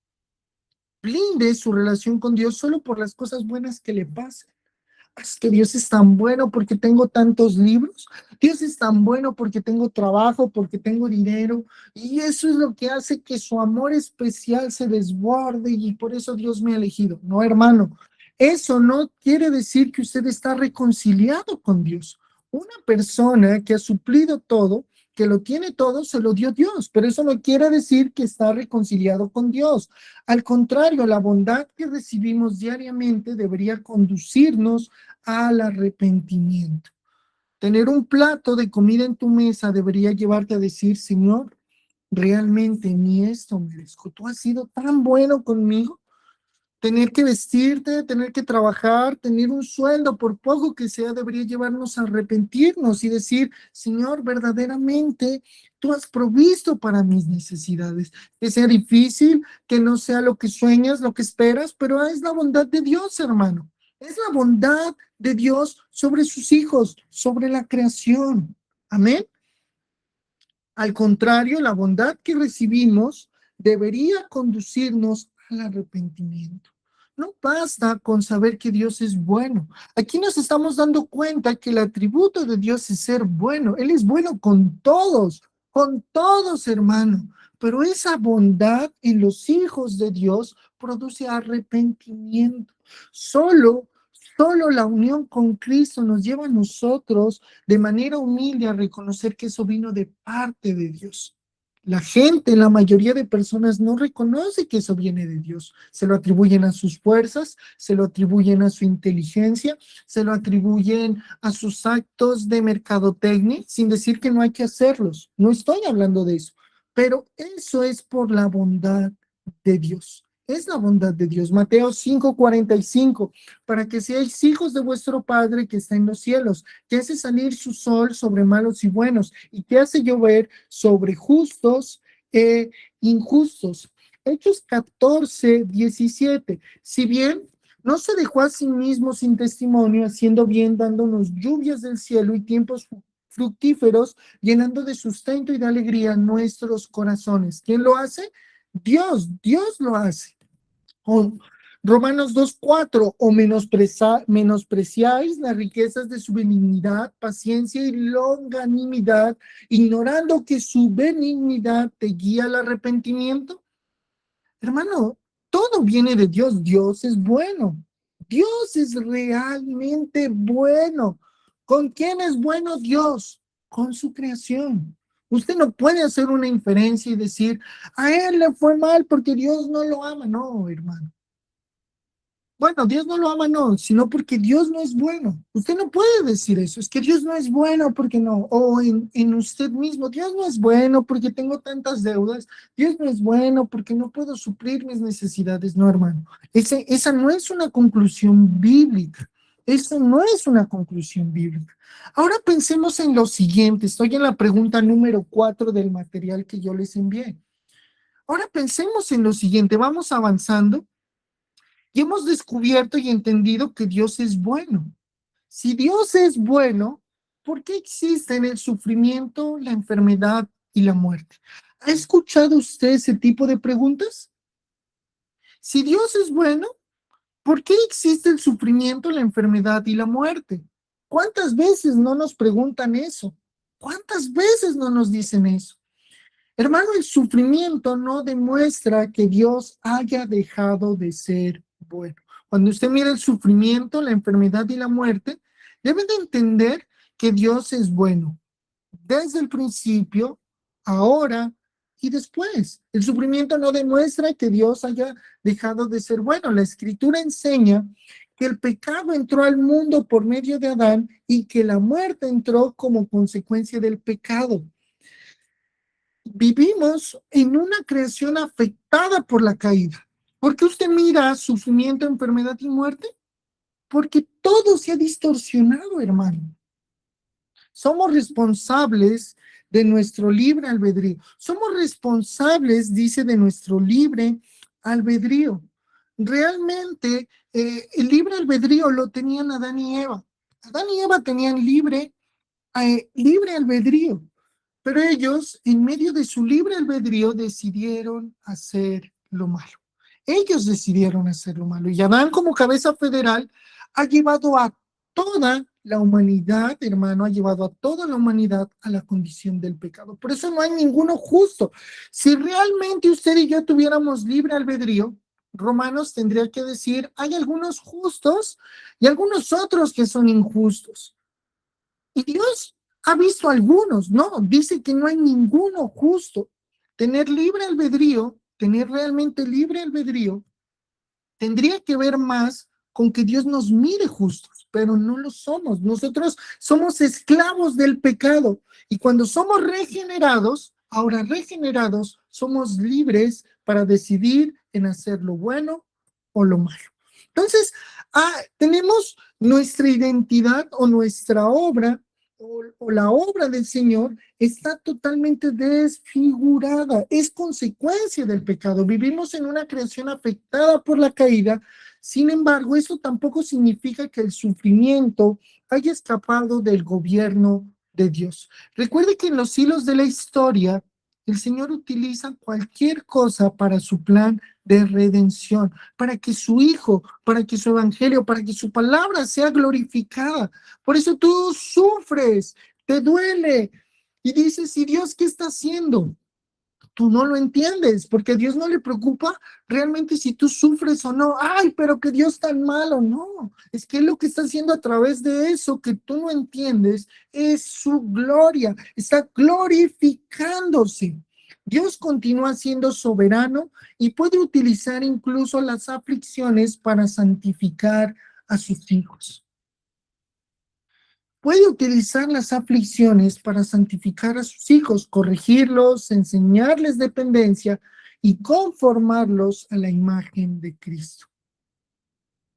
solo por las cosas buenas que le pasen. Es que Dios es tan bueno porque tengo tantos libros. Dios es tan bueno porque tengo trabajo, porque tengo dinero. Y eso es lo que hace que su amor especial se desborde y por eso Dios me ha elegido. No, hermano, eso no quiere decir que usted está reconciliado con Dios. Una persona que ha suplido todo, que lo tiene todo, se lo dio Dios, pero eso no quiere decir que está reconciliado con Dios. Al contrario, la bondad que recibimos diariamente debería conducirnos al arrepentimiento. Tener un plato de comida en tu mesa debería llevarte a decir, Señor, realmente ni esto merezco. Tú has sido tan bueno conmigo. Tener que vestirte, tener que trabajar, tener un sueldo, por poco que sea, debería llevarnos a arrepentirnos y decir, Señor, verdaderamente tú has provisto para mis necesidades. Que sea difícil, que no sea lo que sueñas, lo que esperas, pero es la bondad de Dios, hermano. Es la bondad de Dios sobre sus hijos, sobre la creación. Amén. Al contrario, la bondad que recibimos debería conducirnos al arrepentimiento. No basta con saber que Dios es bueno. Aquí nos estamos dando cuenta que el atributo de Dios es ser bueno. Él es bueno con todos, hermano. Pero esa bondad en los hijos de Dios produce arrepentimiento. Solo, solo la unión con Cristo nos lleva a nosotros de manera humilde a reconocer que eso vino de parte de Dios. La gente, la mayoría de personas no reconoce que eso viene de Dios. Se lo atribuyen a sus fuerzas, se lo atribuyen a su inteligencia, se lo atribuyen a sus actos de mercadotecnia, sin decir que no hay que hacerlos. No estoy hablando de eso, pero eso es por la bondad de Dios. Es la bondad de Dios. Mateo 5:45, para que seáis hijos de vuestro Padre que está en los cielos, que hace salir su sol sobre malos y buenos, y que hace llover sobre justos e injustos. Hechos 14:17. Si bien no se dejó a sí mismo sin testimonio, haciendo bien, dándonos lluvias del cielo y tiempos fructíferos, llenando de sustento y de alegría nuestros corazones. ¿Quién lo hace? Dios lo hace. O Romanos 2:4, o menospreciáis las riquezas de su benignidad, paciencia y longanimidad, ignorando que su benignidad te guía al arrepentimiento. Hermano, todo viene de Dios. Dios es bueno. Dios es realmente bueno. ¿Con quién es bueno Dios? Con su creación. Usted no puede hacer una inferencia y decir, a él le fue mal porque Dios no lo ama. No, hermano. Bueno, Dios no lo ama, no, sino porque Dios no es bueno. Usted no puede decir eso, es que Dios no es bueno porque no, o en usted mismo, Dios no es bueno porque tengo tantas deudas, Dios no es bueno porque no puedo suplir mis necesidades, no, hermano. Esa no es una conclusión bíblica, eso no es una conclusión bíblica. Ahora pensemos en lo siguiente, estoy en la pregunta número 4 del material que yo les envié. Ahora pensemos en lo siguiente, vamos avanzando. Y hemos descubierto y entendido que Dios es bueno. Si Dios es bueno, ¿por qué existen el sufrimiento, la enfermedad y la muerte? ¿Ha escuchado usted ese tipo de preguntas? Si Dios es bueno, ¿por qué existe el sufrimiento, la enfermedad y la muerte? ¿Cuántas veces no nos preguntan eso? ¿Cuántas veces no nos dicen eso? Hermano, el sufrimiento no demuestra que Dios haya dejado de ser bueno. Cuando usted mira el sufrimiento, la enfermedad y la muerte, debe de entender que Dios es bueno desde el principio, ahora y después. El sufrimiento no demuestra que Dios haya dejado de ser bueno. La Escritura enseña que el pecado entró al mundo por medio de Adán y que la muerte entró como consecuencia del pecado. Vivimos en una creación afectada por la caída. ¿Por qué usted mira sufrimiento, enfermedad y muerte? Porque todo se ha distorsionado, hermano. Somos responsables de nuestro libre albedrío. Somos responsables, dice, de nuestro libre albedrío. Realmente, el libre albedrío lo tenían Adán y Eva. Adán y Eva tenían libre albedrío. Pero ellos, en medio de su libre albedrío, decidieron hacer lo malo. Ellos decidieron hacer lo malo. Y Adán, como cabeza federal, ha llevado a toda la humanidad, hermano, ha llevado a toda la humanidad a la condición del pecado. Por eso no hay ninguno justo. Si realmente usted y yo tuviéramos libre albedrío, Romanos tendría que decir, hay algunos justos y algunos otros que son injustos. Y Dios ha visto algunos, no, dice que no hay ninguno justo. Tener libre albedrío, tener realmente libre albedrío, tendría que ver más con que Dios nos mire justos, pero no lo somos. Nosotros somos esclavos del pecado y cuando somos regenerados, somos libres para decidir en hacer lo bueno o lo malo. Entonces, tenemos nuestra identidad o nuestra obra o la obra del Señor está totalmente desfigurada. Es consecuencia del pecado. Vivimos en una creación afectada por la caída. Sin embargo, eso tampoco significa que el sufrimiento haya escapado del gobierno de Dios. Recuerde que en los hilos de la historia, el Señor utiliza cualquier cosa para su plan de redención, para que su Hijo, para que su Evangelio, para que su palabra sea glorificada. Por eso tú sufres, te duele y dices, ¿y Dios qué está haciendo? Tú no lo entiendes, porque a Dios no le preocupa realmente si tú sufres o no. Ay, pero que Dios tan malo. No, es que lo que está haciendo a través de eso que tú no entiendes es su gloria. Está glorificándose. Dios continúa siendo soberano y puede utilizar incluso las aflicciones para santificar a sus hijos. Puede utilizar las aflicciones para santificar a sus hijos, corregirlos, enseñarles dependencia y conformarlos a la imagen de Cristo.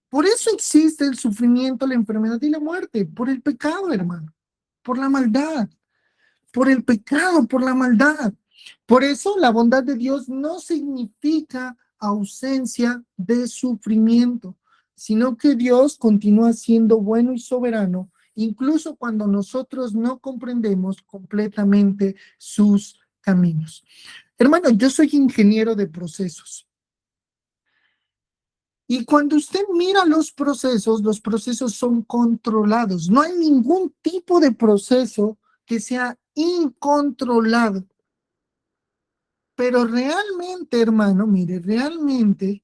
Por eso existe el sufrimiento, la enfermedad y la muerte, por el pecado, hermano, por la maldad, por el pecado, por la maldad. Por eso la bondad de Dios no significa ausencia de sufrimiento, sino que Dios continúa siendo bueno y soberano incluso cuando nosotros no comprendemos completamente sus caminos. Hermano, yo soy ingeniero de procesos. Y cuando usted mira los procesos son controlados. No hay ningún tipo de proceso que sea incontrolado. Pero realmente, hermano, mire, realmente,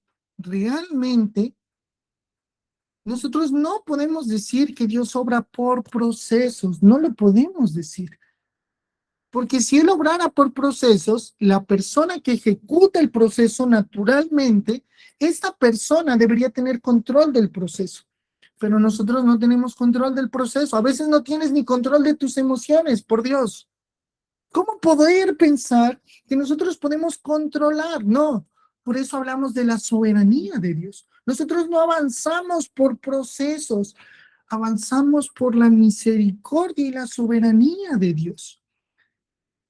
nosotros no podemos decir que Dios obra por procesos, no lo podemos decir. Porque si Él obrara por procesos, la persona que ejecuta el proceso naturalmente, esta persona debería tener control del proceso. Pero nosotros no tenemos control del proceso. A veces no tienes ni control de tus emociones, por Dios. ¿Cómo poder pensar que nosotros podemos controlar? No, por eso hablamos de la soberanía de Dios. Nosotros no avanzamos por procesos, avanzamos por la misericordia y la soberanía de Dios.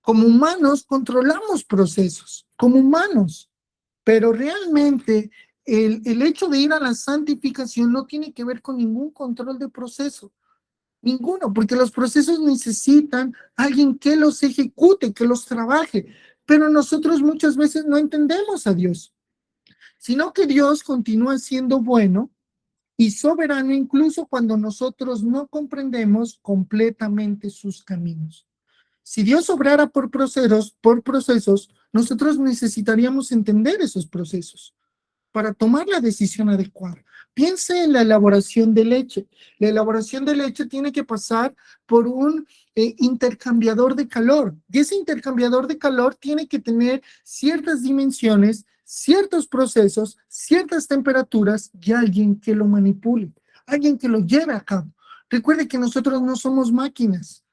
Como humanos controlamos procesos, como humanos, pero realmente el hecho de ir a la santificación no tiene que ver con ningún control de proceso. Ninguno, porque los procesos necesitan alguien que los ejecute, que los trabaje, pero nosotros muchas veces no entendemos a Dios, sino que Dios continúa siendo bueno y soberano incluso cuando nosotros no comprendemos completamente sus caminos. Si Dios obrara por procesos, nosotros necesitaríamos entender esos procesos para tomar la decisión adecuada. Piense en la elaboración de leche. La elaboración de leche tiene que pasar por un intercambiador de calor. Y ese intercambiador de calor tiene que tener ciertas dimensiones, ciertos procesos, ciertas temperaturas y alguien que lo manipule, alguien que lo lleve a cabo. Recuerde que nosotros no somos máquinas.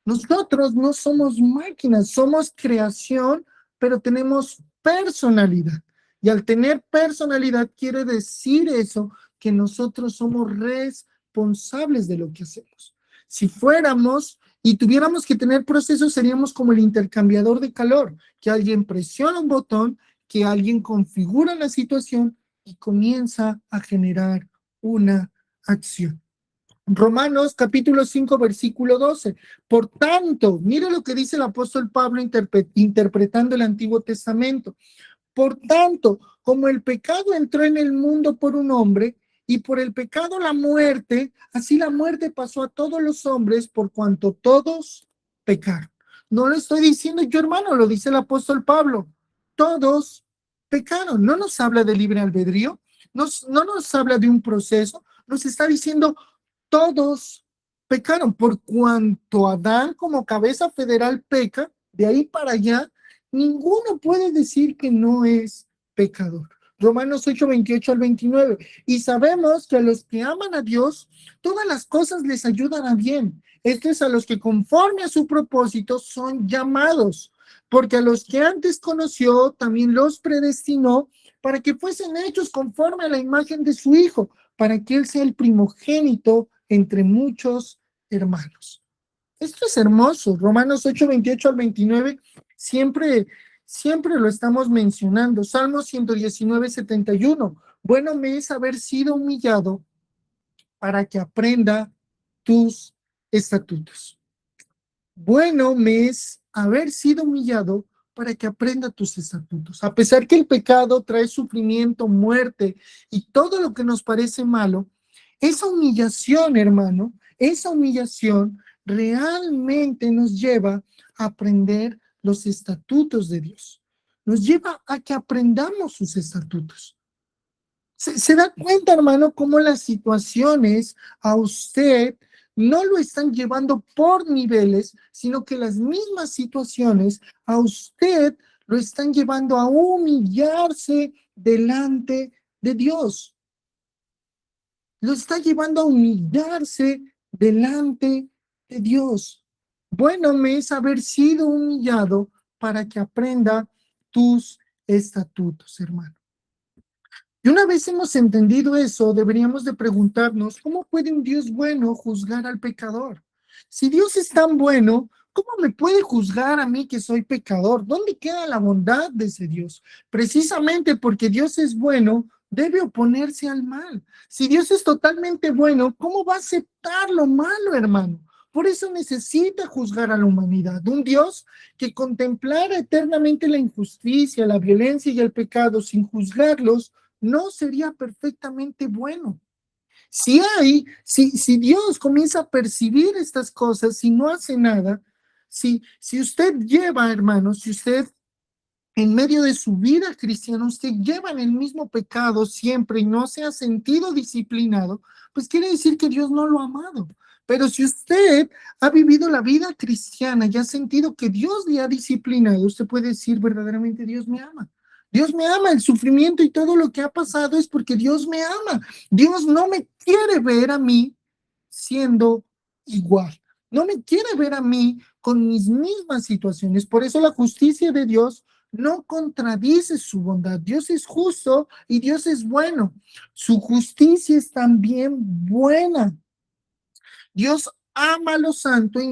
Nosotros no somos máquinas, somos creación, pero tenemos personalidad. Y al tener personalidad quiere decir eso, que nosotros somos responsables de lo que hacemos. Si fuéramos y tuviéramos que tener procesos, seríamos como el intercambiador de calor, que alguien presiona un botón, que alguien configura la situación y comienza a generar una acción. Romanos capítulo 5, versículo 12. Por tanto, mire lo que dice el apóstol Pablo interpretando el Antiguo Testamento. Por tanto, como el pecado entró en el mundo por un hombre, y por el pecado la muerte, así la muerte pasó a todos los hombres por cuanto todos pecaron. No lo estoy diciendo yo, hermano, lo dice el apóstol Pablo. Todos pecaron. No nos habla de libre albedrío, no nos habla de un proceso, nos está diciendo todos pecaron. Por cuanto Adán como cabeza federal peca, de ahí para allá, ninguno puede decir que no es pecador. Romanos 8, 28 al 29. Y sabemos que a los que aman a Dios, todas las cosas les ayudan a bien. Esto es a los que conforme a su propósito son llamados. Porque a los que antes conoció, también los predestinó para que fuesen hechos conforme a la imagen de su Hijo, para que Él sea el primogénito entre muchos hermanos. Esto es hermoso. Romanos 8, 28 al 29, siempre lo estamos mencionando. Salmo 119, 71. Bueno me es haber sido humillado para que aprenda tus estatutos. Bueno me es haber sido humillado para que aprenda tus estatutos. A pesar que el pecado trae sufrimiento, muerte y todo lo que nos parece malo, esa humillación, hermano, esa humillación realmente nos lleva a aprender los estatutos de Dios. Nos lleva a que aprendamos sus estatutos. Se da cuenta, hermano, cómo las situaciones a usted no lo están llevando por niveles, sino que las mismas situaciones a usted lo están llevando a humillarse delante de Dios. Lo está llevando a humillarse delante de Dios. Bueno me es haber sido humillado para que aprenda tus estatutos, hermano. Y una vez hemos entendido eso, deberíamos de preguntarnos, ¿cómo puede un Dios bueno juzgar al pecador? Si Dios es tan bueno, ¿cómo me puede juzgar a mí que soy pecador? ¿Dónde queda la bondad de ese Dios? Precisamente porque Dios es bueno, debe oponerse al mal. Si Dios es totalmente bueno, ¿cómo va a aceptar lo malo, hermano? Por eso necesita juzgar a la humanidad. Un Dios que contemplara eternamente la injusticia, la violencia y el pecado sin juzgarlos, no sería perfectamente bueno. Si Dios comienza a percibir estas cosas, si no hace nada, si usted lleva, hermano, si usted en medio de su vida cristiana, usted lleva en el mismo pecado siempre y no se ha sentido disciplinado, pues quiere decir que Dios no lo ha amado. Pero si usted ha vivido la vida cristiana y ha sentido que Dios le ha disciplinado, usted puede decir verdaderamente Dios me ama. Dios me ama, el sufrimiento y todo lo que ha pasado es porque Dios me ama. Dios no me quiere ver a mí siendo igual. No me quiere ver a mí con mis mismas situaciones. Por eso la justicia de Dios no contradice su bondad. Dios es justo y Dios es bueno. Su justicia es también buena. Dios ama a lo santo y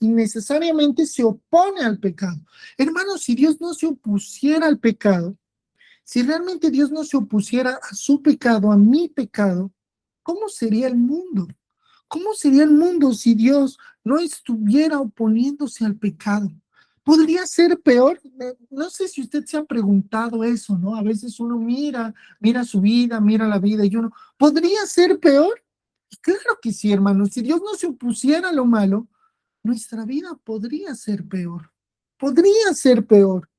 necesariamente se opone al pecado. Hermanos, si Dios no se opusiera al pecado, si realmente Dios no se opusiera a su pecado, a mi pecado, ¿cómo sería el mundo? ¿Cómo sería el mundo si Dios no estuviera oponiéndose al pecado? ¿Podría ser peor? No sé si usted se ha preguntado eso, ¿no? A veces uno mira su vida, mira la vida y uno, ¿podría ser peor? Claro que sí, hermano. Si Dios no se opusiera a lo malo, nuestra vida podría ser peor. Podría ser peor.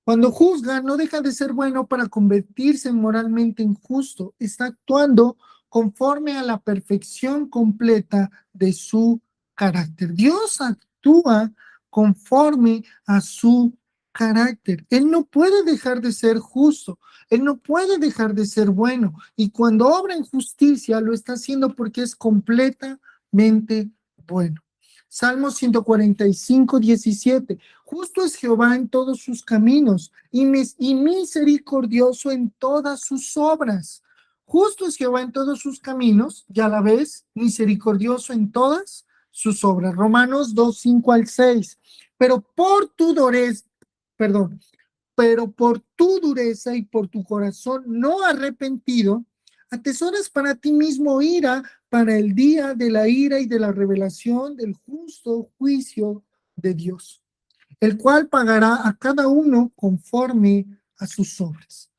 Cuando juzga, no deja de ser bueno para convertirse moralmente en justo. Está actuando conforme a la perfección completa de su carácter. Dios actúa conforme a su carácter. Él no puede dejar de ser justo. Él no puede dejar de ser bueno. Y cuando obra en justicia, lo está haciendo porque es completamente bueno. Salmo 145, 17. Justo es Jehová en todos sus caminos y misericordioso en todas sus obras. Justo es Jehová en todos sus caminos, ya a la vez, misericordioso en todas sus obras. Romanos 2, 5 al 6. Pero por tu dureza, perdón, pero por tu dureza y por tu corazón no arrepentido, atesoras para ti mismo ira para el día de la ira y de la revelación del justo juicio de Dios, el cual pagará a cada uno conforme a sus obras.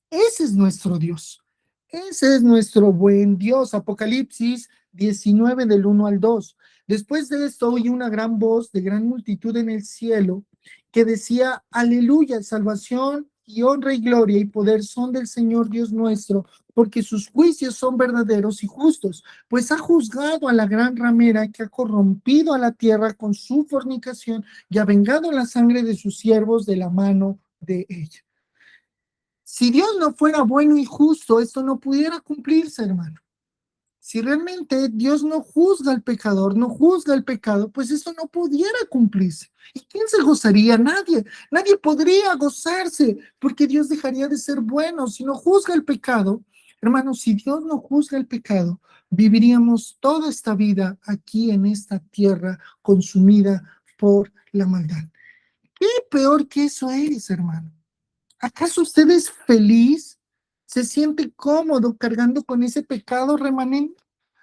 Ese es nuestro Dios. Ese es nuestro buen Dios. Apocalipsis 19 del 1 al 2. Después de esto oí una gran voz de gran multitud en el cielo que decía, aleluya, salvación y honra y gloria y poder son del Señor Dios nuestro, porque sus juicios son verdaderos y justos, pues ha juzgado a la gran ramera que ha corrompido a la tierra con su fornicación y ha vengado la sangre de sus siervos de la mano de ella. Si Dios no fuera bueno y justo, esto no pudiera cumplirse, hermano. Si realmente Dios no juzga al pecador, no juzga el pecado, pues eso no pudiera cumplirse. ¿Y quién se gozaría? Nadie. Nadie podría gozarse porque Dios dejaría de ser bueno si no juzga el pecado. Hermanos, si Dios no juzga el pecado, viviríamos toda esta vida aquí en esta tierra consumida por la maldad. ¿Qué peor que eso es, hermano? ¿Acaso usted es feliz? ¿Se siente cómodo cargando con ese pecado remanente?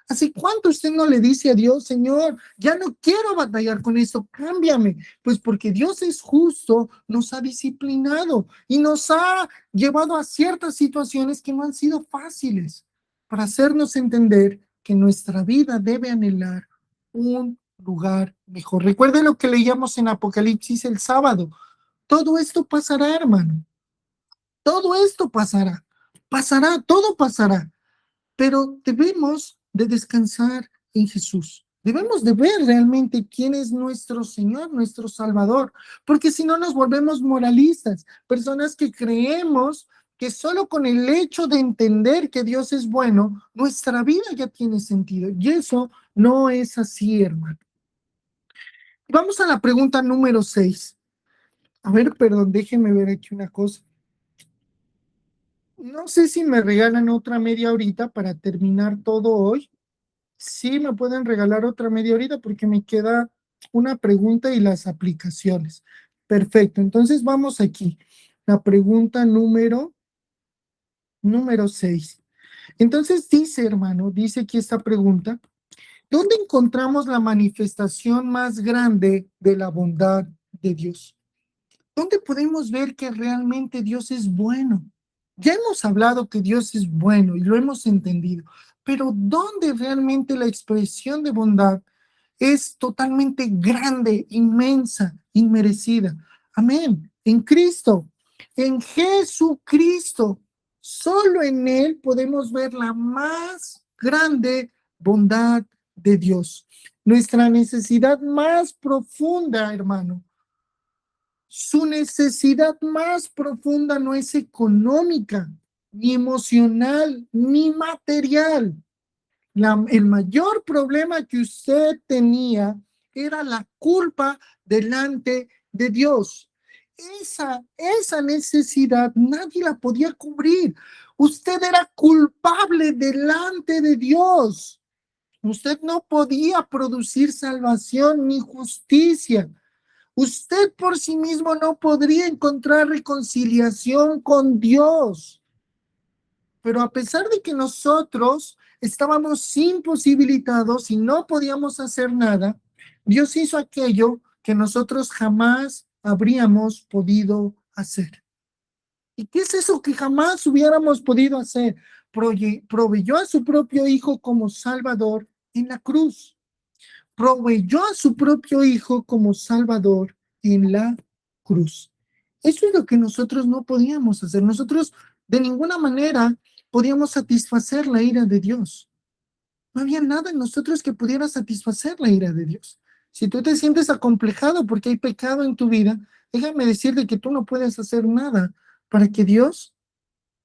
¿Hace cuánto usted no le dice a Dios, Señor, ya no quiero batallar con esto, cámbiame? Pues porque Dios es justo, nos ha disciplinado y nos ha llevado a ciertas situaciones que no han sido fáciles para hacernos entender que nuestra vida debe anhelar un lugar mejor. Recuerde lo que leíamos en Apocalipsis el sábado. Todo esto pasará, hermano. Todo esto pasará, pasará, todo pasará, pero debemos de descansar en Jesús. Debemos de ver realmente quién es nuestro Señor, nuestro Salvador, porque si no nos volvemos moralistas, personas que creemos que solo con el hecho de entender que Dios es bueno, nuestra vida ya tiene sentido. Y eso no es así, hermano. Vamos a la pregunta número 6. A ver, perdón, déjenme ver aquí una cosa. No sé si me regalan otra media horita para terminar todo hoy. Sí, me pueden regalar otra media horita porque me queda una pregunta y las aplicaciones. Perfecto, entonces vamos aquí. La pregunta número 6. Entonces dice, hermano, dice aquí esta pregunta, ¿dónde encontramos la manifestación más grande de la bondad de Dios? ¿Dónde podemos ver que realmente Dios es bueno? Ya hemos hablado que Dios es bueno y lo hemos entendido, pero ¿dónde realmente la expresión de bondad es totalmente grande, inmensa, inmerecida? Amén. En Cristo, en Jesucristo, solo en Él podemos ver la más grande bondad de Dios. Nuestra necesidad más profunda, hermano, su necesidad más profunda no es económica, ni emocional, ni material. El mayor problema que usted tenía era la culpa delante de Dios. Esa necesidad nadie la podía cubrir. Usted era culpable delante de Dios. Usted no podía producir salvación ni justicia. Usted por sí mismo no podría encontrar reconciliación con Dios. Pero a pesar de que nosotros estábamos imposibilitados y no podíamos hacer nada, Dios hizo aquello que nosotros jamás habríamos podido hacer. ¿Y qué es eso que jamás hubiéramos podido hacer? Proveyó a su propio Hijo como Salvador en la cruz. Proveyó a su propio Hijo como Salvador en la cruz. Eso es lo que nosotros no podíamos hacer. Nosotros de ninguna manera podíamos satisfacer la ira de Dios. No había nada en nosotros que pudiera satisfacer la ira de Dios. Si tú te sientes acomplejado porque hay pecado en tu vida, déjame decirte que tú no puedes hacer nada para que Dios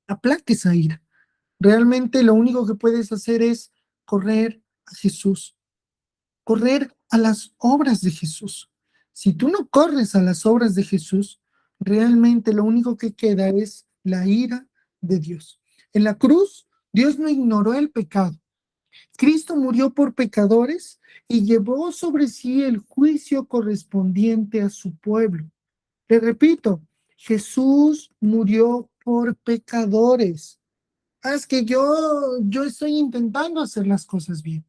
aplaque esa ira. Realmente lo único que puedes hacer es correr a Jesús, correr a las obras de Jesús. Si tú no corres a las obras de Jesús, realmente lo único que queda es la ira de Dios. En la cruz, Dios no ignoró el pecado. Cristo murió por pecadores y llevó sobre sí el juicio correspondiente a su pueblo. Le repito, Jesús murió por pecadores. Es que yo estoy intentando hacer las cosas bien.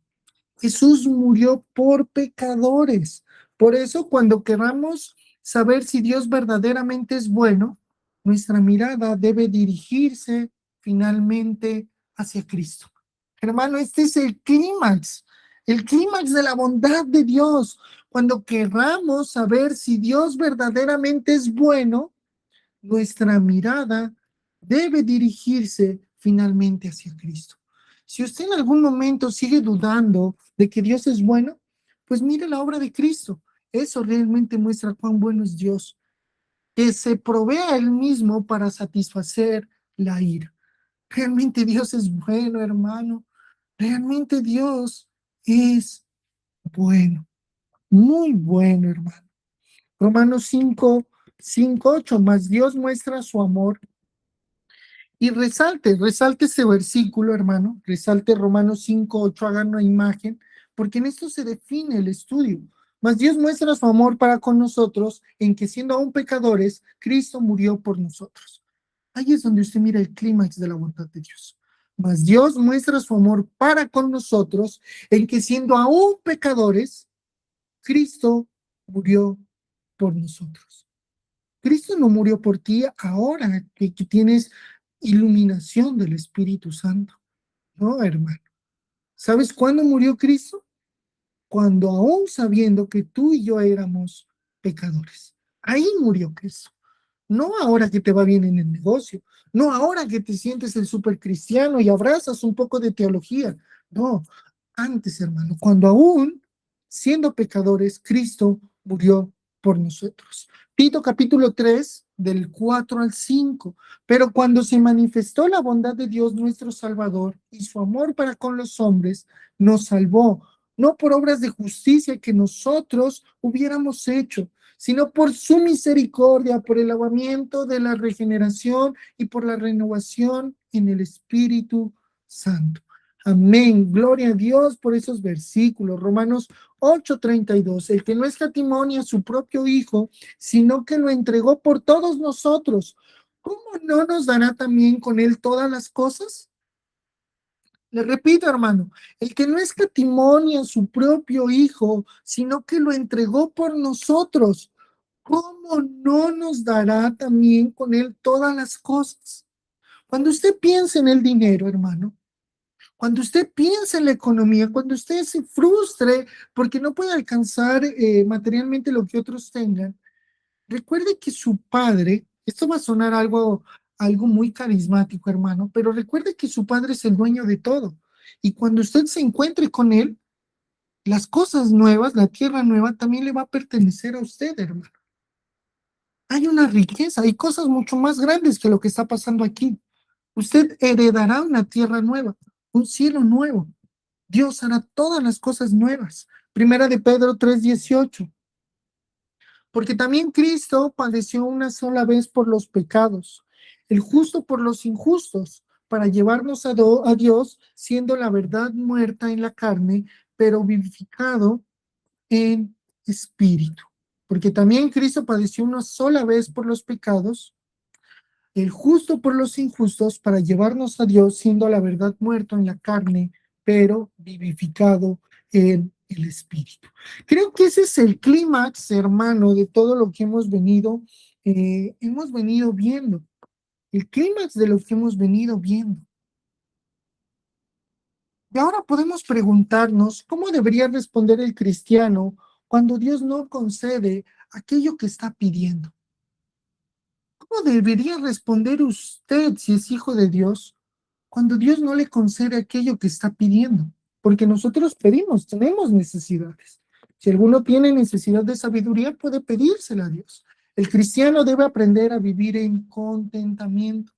Jesús murió por pecadores. Por eso, cuando queramos saber si Dios verdaderamente es bueno, nuestra mirada debe dirigirse finalmente hacia Cristo. Hermano, este es el clímax de la bondad de Dios. Cuando queramos saber si Dios verdaderamente es bueno, nuestra mirada debe dirigirse finalmente hacia Cristo. Si usted en algún momento sigue dudando de que Dios es bueno, pues mire la obra de Cristo. Eso realmente muestra cuán bueno es Dios, que se provee a Él mismo para satisfacer la ira. Realmente Dios es bueno, hermano. Realmente Dios es bueno, muy bueno, hermano. Romanos 5:8, más Dios muestra su amor. Y resalte ese versículo, hermano, resalte Romanos 5:8, hagan una imagen, porque en esto se define el estudio. Mas Dios muestra su amor para con nosotros en que siendo aún pecadores, Cristo murió por nosotros. Ahí es donde usted mira el clímax de la voluntad de Dios. Mas Dios muestra su amor para con nosotros en que siendo aún pecadores, Cristo murió por nosotros. Cristo no murió por ti ahora que tienes iluminación del Espíritu Santo. No, hermano. ¿Sabes cuándo murió Cristo? Cuando aún sabiendo que tú y yo éramos pecadores. Ahí murió Cristo. No ahora que te va bien en el negocio, no ahora que te sientes el super cristiano y abrazas un poco de teología. No, antes, hermano, cuando aún siendo pecadores, Cristo murió por nosotros. Tito capítulo 3, del 4 al 5. Pero cuando se manifestó la bondad de Dios nuestro Salvador y su amor para con los hombres, nos salvó, no por obras de justicia que nosotros hubiéramos hecho, sino por su misericordia, por el lavamiento de la regeneración y por la renovación en el Espíritu Santo. Amén. Gloria a Dios por esos versículos. Romanos 8:32. El que no escatimó a su propio Hijo, sino que lo entregó por todos nosotros, ¿cómo no nos dará también con él todas las cosas? Le repito, hermano, el que no escatimó a su propio Hijo, sino que lo entregó por nosotros, ¿cómo no nos dará también con él todas las cosas? Cuando usted piensa en el dinero, hermano, cuando usted piensa en la economía, cuando usted se frustre porque no puede alcanzar materialmente lo que otros tengan, recuerde que su padre, esto va a sonar algo muy carismático, hermano, pero recuerde que su padre es el dueño de todo. Y cuando usted se encuentre con él, las cosas nuevas, la tierra nueva, también le va a pertenecer a usted, hermano. Hay una riqueza, hay cosas mucho más grandes que lo que está pasando aquí. Usted heredará una tierra nueva, un cielo nuevo. Dios hará todas las cosas nuevas. Primera de Pedro 3:18. Porque también Cristo padeció una sola vez por los pecados, el justo por los injustos, para llevarnos a Dios, siendo la verdad muerta en la carne, pero vivificado en espíritu. Porque también Cristo padeció una sola vez por los pecados, el justo por los injustos, para llevarnos a Dios, siendo la verdad muerto en la carne, pero vivificado en el Espíritu. Creo que ese es el clímax, hermano, de todo lo que hemos venido viendo. El clímax de lo que hemos venido viendo. Y ahora podemos preguntarnos, ¿cómo debería responder el cristiano cuando Dios no concede aquello que está pidiendo? ¿Cómo debería responder usted si es hijo de Dios cuando Dios no le concede aquello que está pidiendo? Porque nosotros pedimos, tenemos necesidades. Si alguno tiene necesidad de sabiduría, puede pedírsela a Dios. El cristiano debe aprender a vivir en contentamiento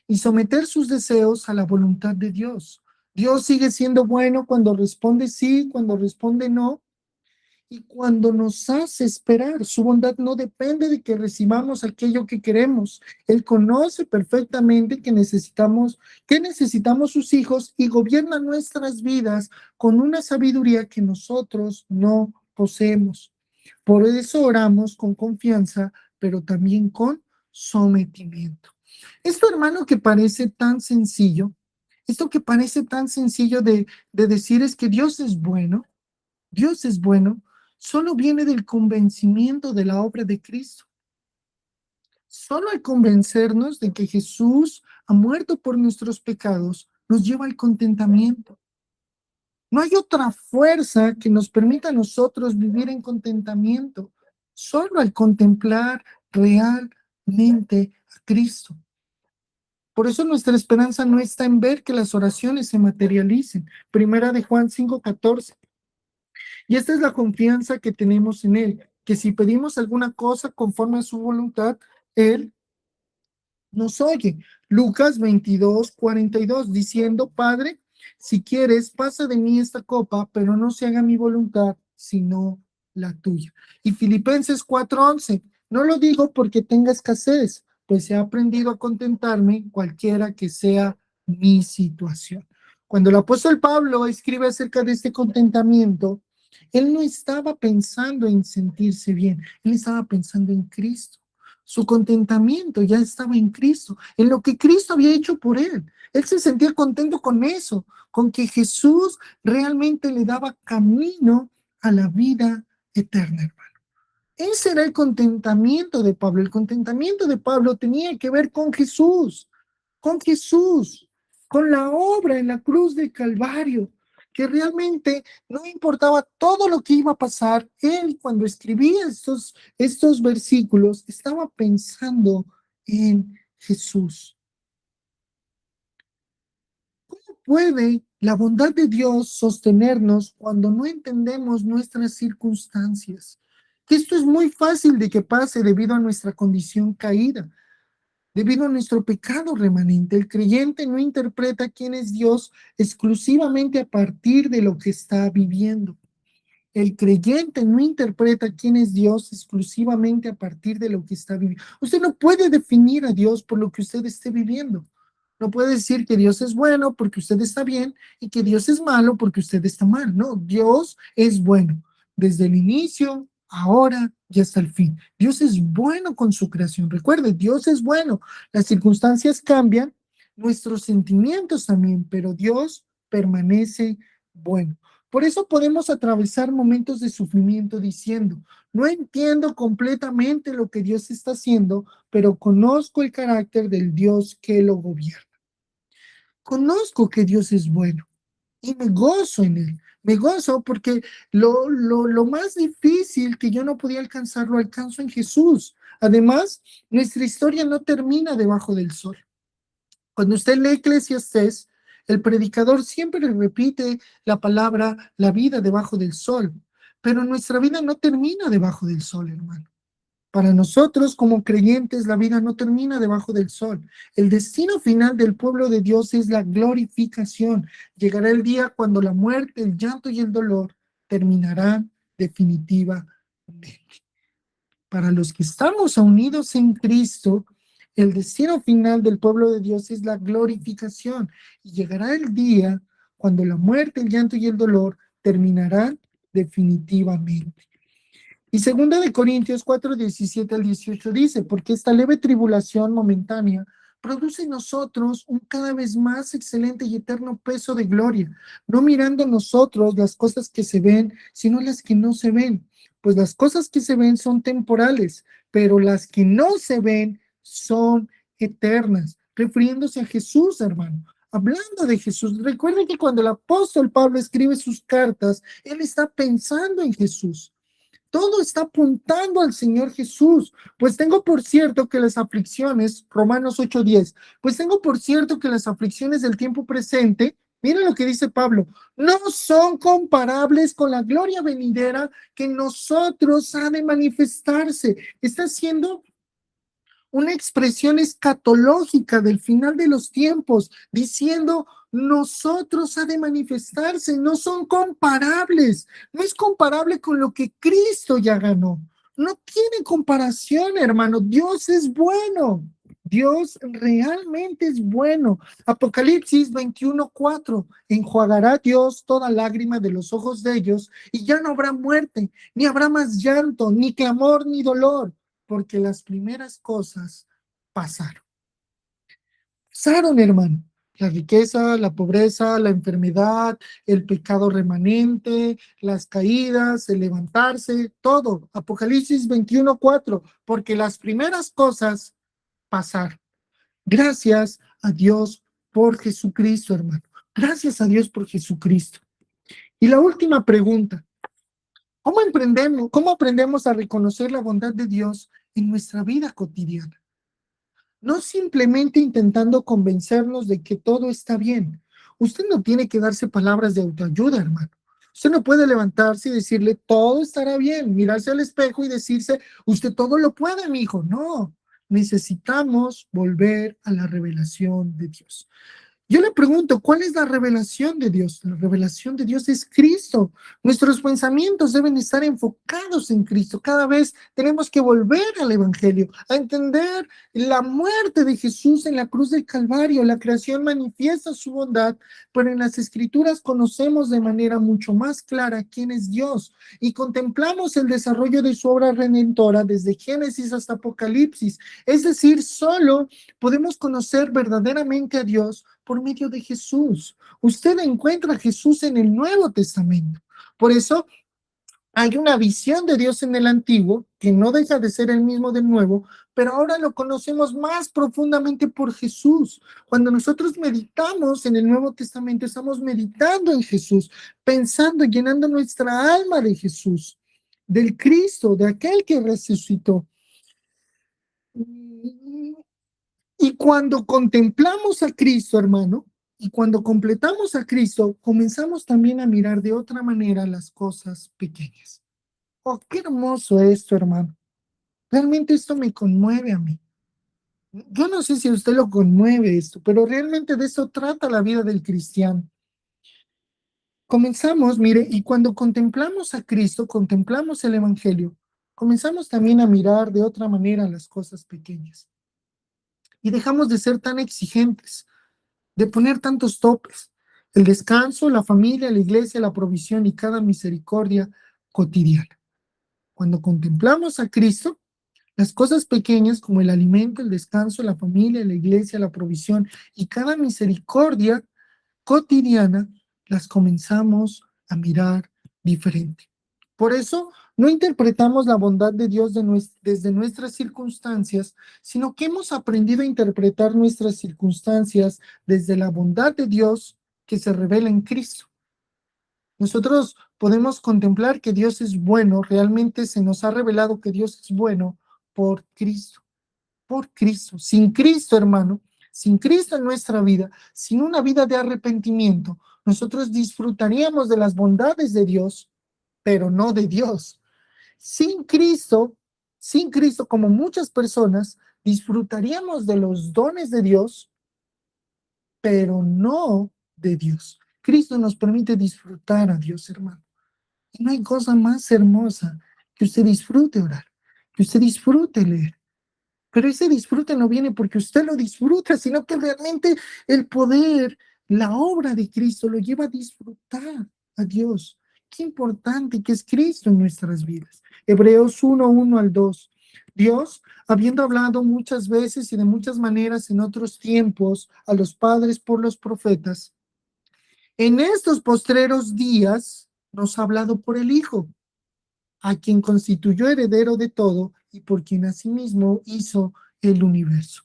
y someter sus deseos a la voluntad de Dios. Dios sigue siendo bueno cuando responde sí, cuando responde no, y cuando nos hace esperar. Su bondad no depende de que recibamos aquello que queremos. Él conoce perfectamente que necesitamos sus hijos y gobierna nuestras vidas con una sabiduría que nosotros no poseemos. Por eso oramos con confianza, pero también con sometimiento. Esto, hermano, que parece tan sencillo, esto que parece tan sencillo de decir es que Dios es bueno, solo viene del convencimiento de la obra de Cristo. Solo al convencernos de que Jesús ha muerto por nuestros pecados, nos lleva al contentamiento. No hay otra fuerza que nos permita a nosotros vivir en contentamiento, solo al contemplar realmente a Cristo. Por eso nuestra esperanza no está en ver que las oraciones se materialicen. Primera de Juan 5:14. Y esta es la confianza que tenemos en Él, que si pedimos alguna cosa conforme a su voluntad, Él nos oye. Lucas 22:42, diciendo, Padre, Si quieres, pasa de mí esta copa, pero no se haga mi voluntad, sino la tuya. Y Filipenses 4:11, no lo digo porque tenga escasez, pues he aprendido a contentarme cualquiera que sea mi situación. Cuando el apóstol Pablo escribe acerca de este contentamiento, él no estaba pensando en sentirse bien, él estaba pensando en Cristo. Su contentamiento ya estaba en Cristo, en lo que Cristo había hecho por él. Él se sentía contento con eso, con que Jesús realmente le daba camino a la vida eterna, hermano. Ese era el contentamiento de Pablo. El contentamiento de Pablo tenía que ver con Jesús, con la obra en la cruz del Calvario, que realmente no importaba todo lo que iba a pasar. Él, cuando escribía estos versículos, estaba pensando en Jesús. ¿Puede la bondad de Dios sostenernos cuando no entendemos nuestras circunstancias? Que esto es muy fácil de que pase debido a nuestra condición caída, debido a nuestro pecado remanente. El creyente no interpreta quién es Dios exclusivamente a partir de lo que está viviendo. El creyente no interpreta quién es Dios exclusivamente a partir de lo que está viviendo. Usted no puede definir a Dios por lo que usted esté viviendo. No puede decir que Dios es bueno porque usted está bien y que Dios es malo porque usted está mal. No, Dios es bueno desde el inicio, ahora y hasta el fin. Dios es bueno con su creación. Recuerde, Dios es bueno. Las circunstancias cambian, nuestros sentimientos también, pero Dios permanece bueno. Por eso podemos atravesar momentos de sufrimiento diciendo, no entiendo completamente lo que Dios está haciendo, pero conozco el carácter del Dios que lo gobierna. Conozco que Dios es bueno y me gozo en él. Me gozo porque lo más difícil que yo no podía alcanzar, lo alcanzo en Jesús. Además, nuestra historia no termina debajo del sol. Cuando usted lee Eclesiastés, el predicador siempre le repite la palabra, la vida debajo del sol. Pero nuestra vida no termina debajo del sol, hermano. Para nosotros como creyentes, la vida no termina debajo del sol. El destino final del pueblo de Dios es la glorificación. Llegará el día cuando la muerte, el llanto y el dolor terminarán definitivamente. Para los que estamos unidos en Cristo, el destino final del pueblo de Dios es la glorificación. Y llegará el día cuando la muerte, el llanto y el dolor terminarán definitivamente. Y segunda de Corintios 4:17 al 18 dice, porque esta leve tribulación momentánea produce en nosotros un cada vez más excelente y eterno peso de gloria, no mirando nosotros las cosas que se ven, sino las que no se ven. Pues las cosas que se ven son temporales, pero las que no se ven son eternas, refiriéndose a Jesús, hermano. Hablando de Jesús, recuerden que cuando el apóstol Pablo escribe sus cartas, él está pensando en Jesús. Todo está apuntando al Señor Jesús. Pues tengo por cierto que las aflicciones, Romanos 8:10, pues tengo por cierto que las aflicciones del tiempo presente, miren lo que dice Pablo, no son comparables con la gloria venidera que en nosotros ha de manifestarse. Está haciendo una expresión escatológica del final de los tiempos, diciendo, nosotros ha de manifestarse, no son comparables, no es comparable con lo que Cristo ya ganó. No tiene comparación, hermano. Dios es bueno. Dios realmente es bueno. Apocalipsis 21:4. Enjuagará Dios toda lágrima de los ojos de ellos y ya no habrá muerte, ni habrá más llanto, ni clamor, ni dolor, porque las primeras cosas pasaron. Pasaron, hermano. La riqueza, la pobreza, la enfermedad, el pecado remanente, las caídas, el levantarse, todo. Apocalipsis 21:4, porque las primeras cosas pasaron. Gracias a Dios por Jesucristo, hermano. Gracias a Dios por Jesucristo. Y la última pregunta, cómo aprendemos a reconocer la bondad de Dios en nuestra vida cotidiana? No simplemente intentando convencernos de que todo está bien. Usted no tiene que darse palabras de autoayuda, hermano. Usted no puede levantarse y decirle, todo estará bien, mirarse al espejo y decirse, usted todo lo puede, mi hijo. No, necesitamos volver a la revelación de Dios. Yo le pregunto, ¿cuál es la revelación de Dios? La revelación de Dios es Cristo. Nuestros pensamientos deben estar enfocados en Cristo. Cada vez tenemos que volver al Evangelio, a entender la muerte de Jesús en la cruz del Calvario. La creación manifiesta su bondad, pero en las Escrituras conocemos de manera mucho más clara quién es Dios y contemplamos el desarrollo de su obra redentora desde Génesis hasta Apocalipsis. Es decir, solo podemos conocer verdaderamente a Dios por medio de Jesús. Usted encuentra a Jesús en el Nuevo Testamento. Por eso hay una visión de Dios en el Antiguo, que no deja de ser el mismo del Nuevo, pero ahora lo conocemos más profundamente por Jesús. Cuando nosotros meditamos en el Nuevo Testamento, estamos meditando en Jesús, pensando, llenando nuestra alma de Jesús, del Cristo, de aquel que resucitó. Y cuando contemplamos a Cristo, hermano, y cuando completamos a Cristo, comenzamos también a mirar de otra manera las cosas pequeñas. Oh, qué hermoso esto, hermano. Realmente esto me conmueve a mí. Yo no sé si a usted lo conmueve esto, pero realmente de eso trata la vida del cristiano. Comenzamos, mire, y cuando contemplamos a Cristo, contemplamos el Evangelio, comenzamos también a mirar de otra manera las cosas pequeñas. Y dejamos de ser tan exigentes, de poner tantos topes. El descanso, la familia, la iglesia, la provisión y cada misericordia cotidiana. Cuando contemplamos a Cristo, las cosas pequeñas como el alimento, el descanso, la familia, la iglesia, la provisión y cada misericordia cotidiana, las comenzamos a mirar diferente. Por eso no interpretamos la bondad de Dios desde nuestras circunstancias, sino que hemos aprendido a interpretar nuestras circunstancias desde la bondad de Dios que se revela en Cristo. Nosotros podemos contemplar que Dios es bueno, realmente se nos ha revelado que Dios es bueno por Cristo, por Cristo. Sin Cristo, hermano, sin Cristo en nuestra vida, sin una vida de arrepentimiento, nosotros disfrutaríamos de las bondades de Dios, pero no de Dios. Sin Cristo, como muchas personas, disfrutaríamos de los dones de Dios, pero no de Dios. Cristo nos permite disfrutar a Dios, hermano. Y no hay cosa más hermosa que usted disfrute orar, que usted disfrute leer. Pero ese disfrute no viene porque usted lo disfruta, sino que realmente el poder, la obra de Cristo lo lleva a disfrutar a Dios. Qué importante que es Cristo en nuestras vidas. Hebreos 1:1 al 2. Dios, habiendo hablado muchas veces y de muchas maneras en otros tiempos a los padres por los profetas, en estos postreros días nos ha hablado por el Hijo, a quien constituyó heredero de todo y por quien asimismo hizo el universo.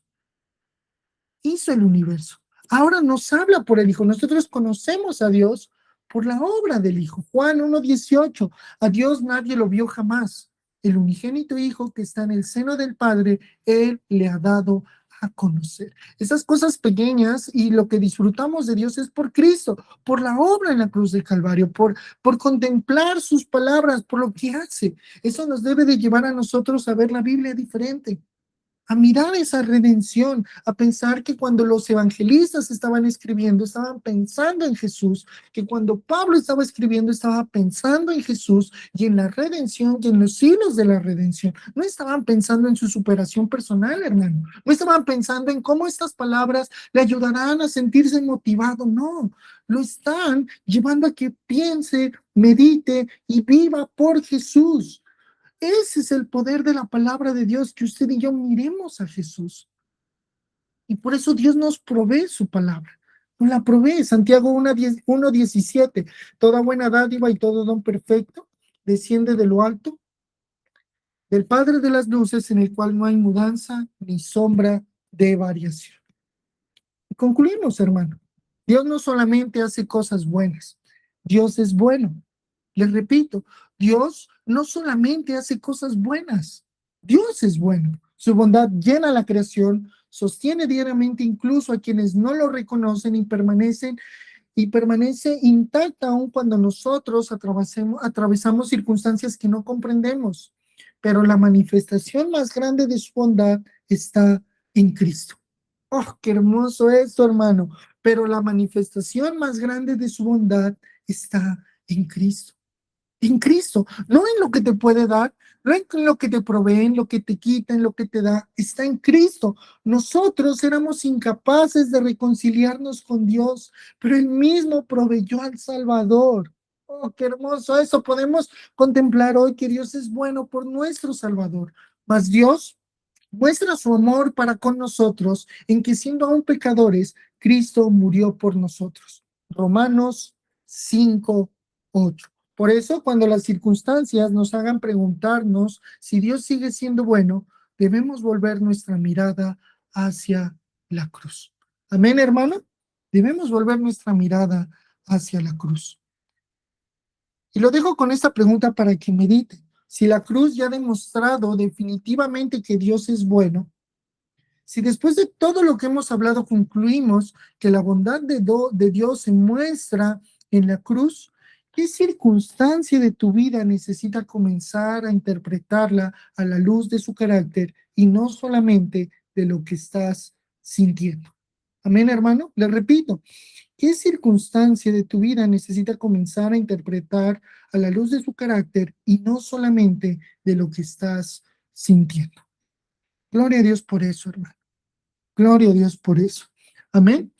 Hizo el universo. Ahora nos habla por el Hijo. Nosotros conocemos a Dios por la obra del Hijo. Juan 1:18. A Dios nadie lo vio jamás. El unigénito Hijo que está en el seno del Padre, Él le ha dado a conocer. Esas cosas pequeñas y lo que disfrutamos de Dios es por Cristo, por la obra en la cruz del Calvario, por contemplar sus palabras, por lo que hace. Eso nos debe de llevar a nosotros a ver la Biblia diferente, a mirar esa redención, a pensar que cuando los evangelistas estaban escribiendo, estaban pensando en Jesús, que cuando Pablo estaba escribiendo, estaba pensando en Jesús y en la redención y en los hilos de la redención. No estaban pensando en su superación personal, hermano. No estaban pensando en cómo estas palabras le ayudarán a sentirse motivado. No, lo están llevando a que piense, medite y viva por Jesús. Ese es el poder de la palabra de Dios, que usted y yo miremos a Jesús. Y por eso Dios nos provee su palabra. Nos la provee. Santiago 1:17. Toda buena dádiva y todo don perfecto desciende de lo alto, del Padre de las luces, en el cual no hay mudanza ni sombra de variación. Y concluimos, hermano. Dios no solamente hace cosas buenas. Dios es bueno. Les repito, Dios no solamente hace cosas buenas, Dios es bueno. Su bondad llena la creación, sostiene diariamente incluso a quienes no lo reconocen y permanece intacta aun cuando nosotros atravesamos circunstancias que no comprendemos. Pero la manifestación más grande de su bondad está en Cristo. Oh, qué hermoso esto, hermano. pero la manifestación más grande de su bondad está en Cristo. En Cristo, no en lo que te puede dar, no en lo que te provee, en lo que te quita, en lo que te da, está en Cristo. Nosotros éramos incapaces de reconciliarnos con Dios, pero Él mismo proveyó al Salvador. Oh, qué hermoso eso. Podemos contemplar hoy que Dios es bueno por nuestro Salvador. Mas Dios muestra su amor para con nosotros en que siendo aún pecadores, Cristo murió por nosotros. Romanos 5:8. Por eso, cuando las circunstancias nos hagan preguntarnos si Dios sigue siendo bueno, debemos volver nuestra mirada hacia la cruz. Amén, hermano. Debemos volver nuestra mirada hacia la cruz. Y lo dejo con esta pregunta para que medite. Si la cruz ya ha demostrado definitivamente que Dios es bueno, si después de todo lo que hemos hablado concluimos que la bondad de Dios se muestra en la cruz, ¿qué circunstancia de tu vida necesita comenzar a interpretarla a la luz de su carácter y no solamente de lo que estás sintiendo? Amén, hermano. Le repito, ¿qué circunstancia de tu vida necesita comenzar a interpretar a la luz de su carácter y no solamente de lo que estás sintiendo? Gloria a Dios por eso, hermano. Gloria a Dios por eso. Amén.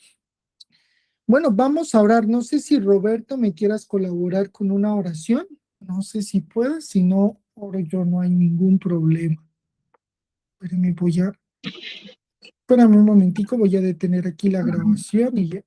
Bueno, vamos a orar. No sé si Roberto me quieras colaborar con una oración. No sé si puedes, si no, oro yo, no hay ningún problema. Espérame un momentico, voy a detener aquí la grabación y ya.